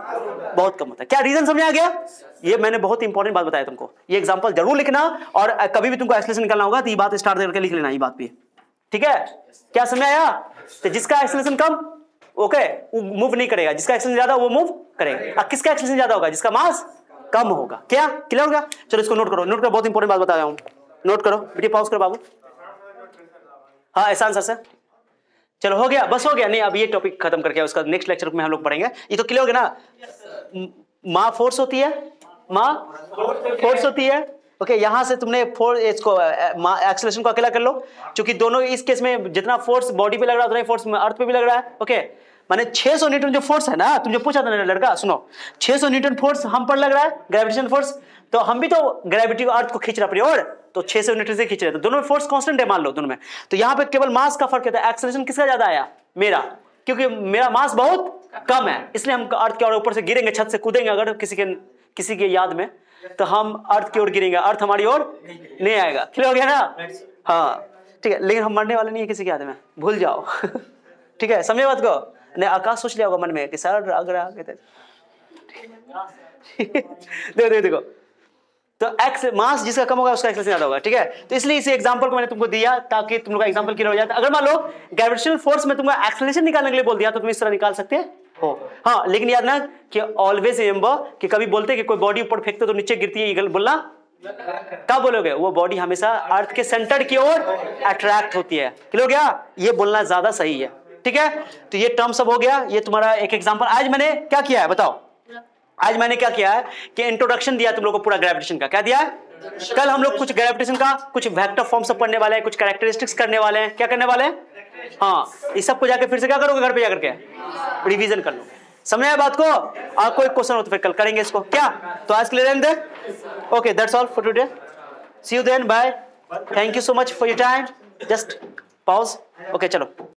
बहुत कम होता है। क्या रीजन समझ आ गया, ये मैंने बहुत इंपॉर्टेंट बात बताया तुमको, ये एग्जांपल जरूर लिखना, और कभी भी तुमको एक्सेलरेशन निकालना होगा तो ये बात स्टार्ट करके लिख लेना, ये बात भी, ठीक है। क्या समझ आया, तो जिसका एक्सेलरेशन कम ओके वो मूव नहीं करेगा, जिसका एक्सेलरेशन ज्यादा वो मूव करेगा। अब किसका एक्सेलरेशन ज्यादा होगा, जिसका मास कम होगा। क्या क्लियर हो गया, चलो इसको नोट करो, बहुत इंपॉर्टेंट बात बता रहा हूं, नोट करो बेटी, पॉज करो बाबू। हाँ ऐसा आंसर सर, चलो हो गया, बस हो गया, नहीं अब ये टॉपिक खत्म करके उसका नेक्स्ट लेक्चर में हम लोग पढ़ेंगे। ये तो क्लियर हो गया ना, माँ फोर्स होती है, माँ फोर्स होती है, ओके। यहां से तुमने इसको एक्सेलरेशन को अकेला कर लो, क्योंकि दोनों इस केस में जितना फोर्स बॉडी पे लग रहा है उतना ही फोर्स अर्थ पे भी लग रहा है, ओके। माने 600 न्यूटन जो फोर्स है ना, तुम जो पूछा था ना लड़का, सुनो 600 न्यूटन फोर्स हम पर लग रहा है, ग्रेविटेशन फोर्स, तो हम भी तो ग्रेविटी अर्थ को खींच रहा है और तो 600 न्यूटन से खींच रहे हैं, तो दोनों में फोर्स कांस्टेंट है मान लो दोनों में, तो यहाँ पे केवल मास का फर्क है। एक्सेलरेशन किसका ज्यादा आया, मेरा, क्योंकि मेरा मास बहुत कम है, इसलिए हम अर्थ के और ऊपर से गिरेंगे, छत से कूदेंगे अगर किसी के याद में, तो हम अर्थ की ओर गिरेंगे, अर्थ हमारी ओर नहीं आएगा। क्लियर हो गया ना, हाँ ठीक है, लेकिन हम मरने वाले नहीं है किसी के याद में, भूल जाओ ठीक है, समझे बात को, नहीं आकाश सोच लिया होगा मन में कि सर अगर आगे देखो देखो, तो एक्स मास जिसका कम होगा उसका एक्सेलरेशन ज्यादा होगा, ठीक है। तो इसलिए इस एग्जांपल को मैंने तुमको दिया ताकि तुम लोग का एग्जांपल क्लियर हो जाए। अगर मान लो ग्रेविटेशनल फोर्स में तुमको एक्सेलरेशन निकालने के लिए बोल दिया तो तुम इस तरह निकाल सकते हो, हाँ, लेकिन याद ना कि ऑलवेज रिमेंबर कि कभी बोलते हैं कि कोई बॉडी ऊपर फेंकते तो नीचे गिरती है, ये बोलना क्या बोलोगे, वो बॉडी हमेशा अर्थ के सेंटर की ओर अट्रैक्ट होती है। क्लियर हो गया, ये बोलना ज्यादा सही है, ठीक है। तो ये टर्म सब हो गया, ये तुम्हारा एक एग्जांपल। आज मैंने क्या किया है बताओ, आज मैंने क्या किया है कि इंट्रोडक्शन दिया तुम लोग को पूरा ग्रेविटेशन का, क्या दिया है। कल हम लोग कुछ ग्रेविटेशन का कुछ वेक्टर फॉर्म सब पढ़ने वाले हैं, कुछ कैरेक्टरिस्टिक्स करने वाले हैं, क्या करने वाले हैं, हाँ, इस सब को जाके फिर से क्या करोगे, घर पे जाकर के रिवीजन कर लो। समझ आया बात को, और कोई क्वेश्चन हो तो फिर कल करेंगे इसको, क्या। तो आज के लिए रहने दे, okay, that's all for today, see you then, bye, thank you so much for your time, just pause, okay चलो।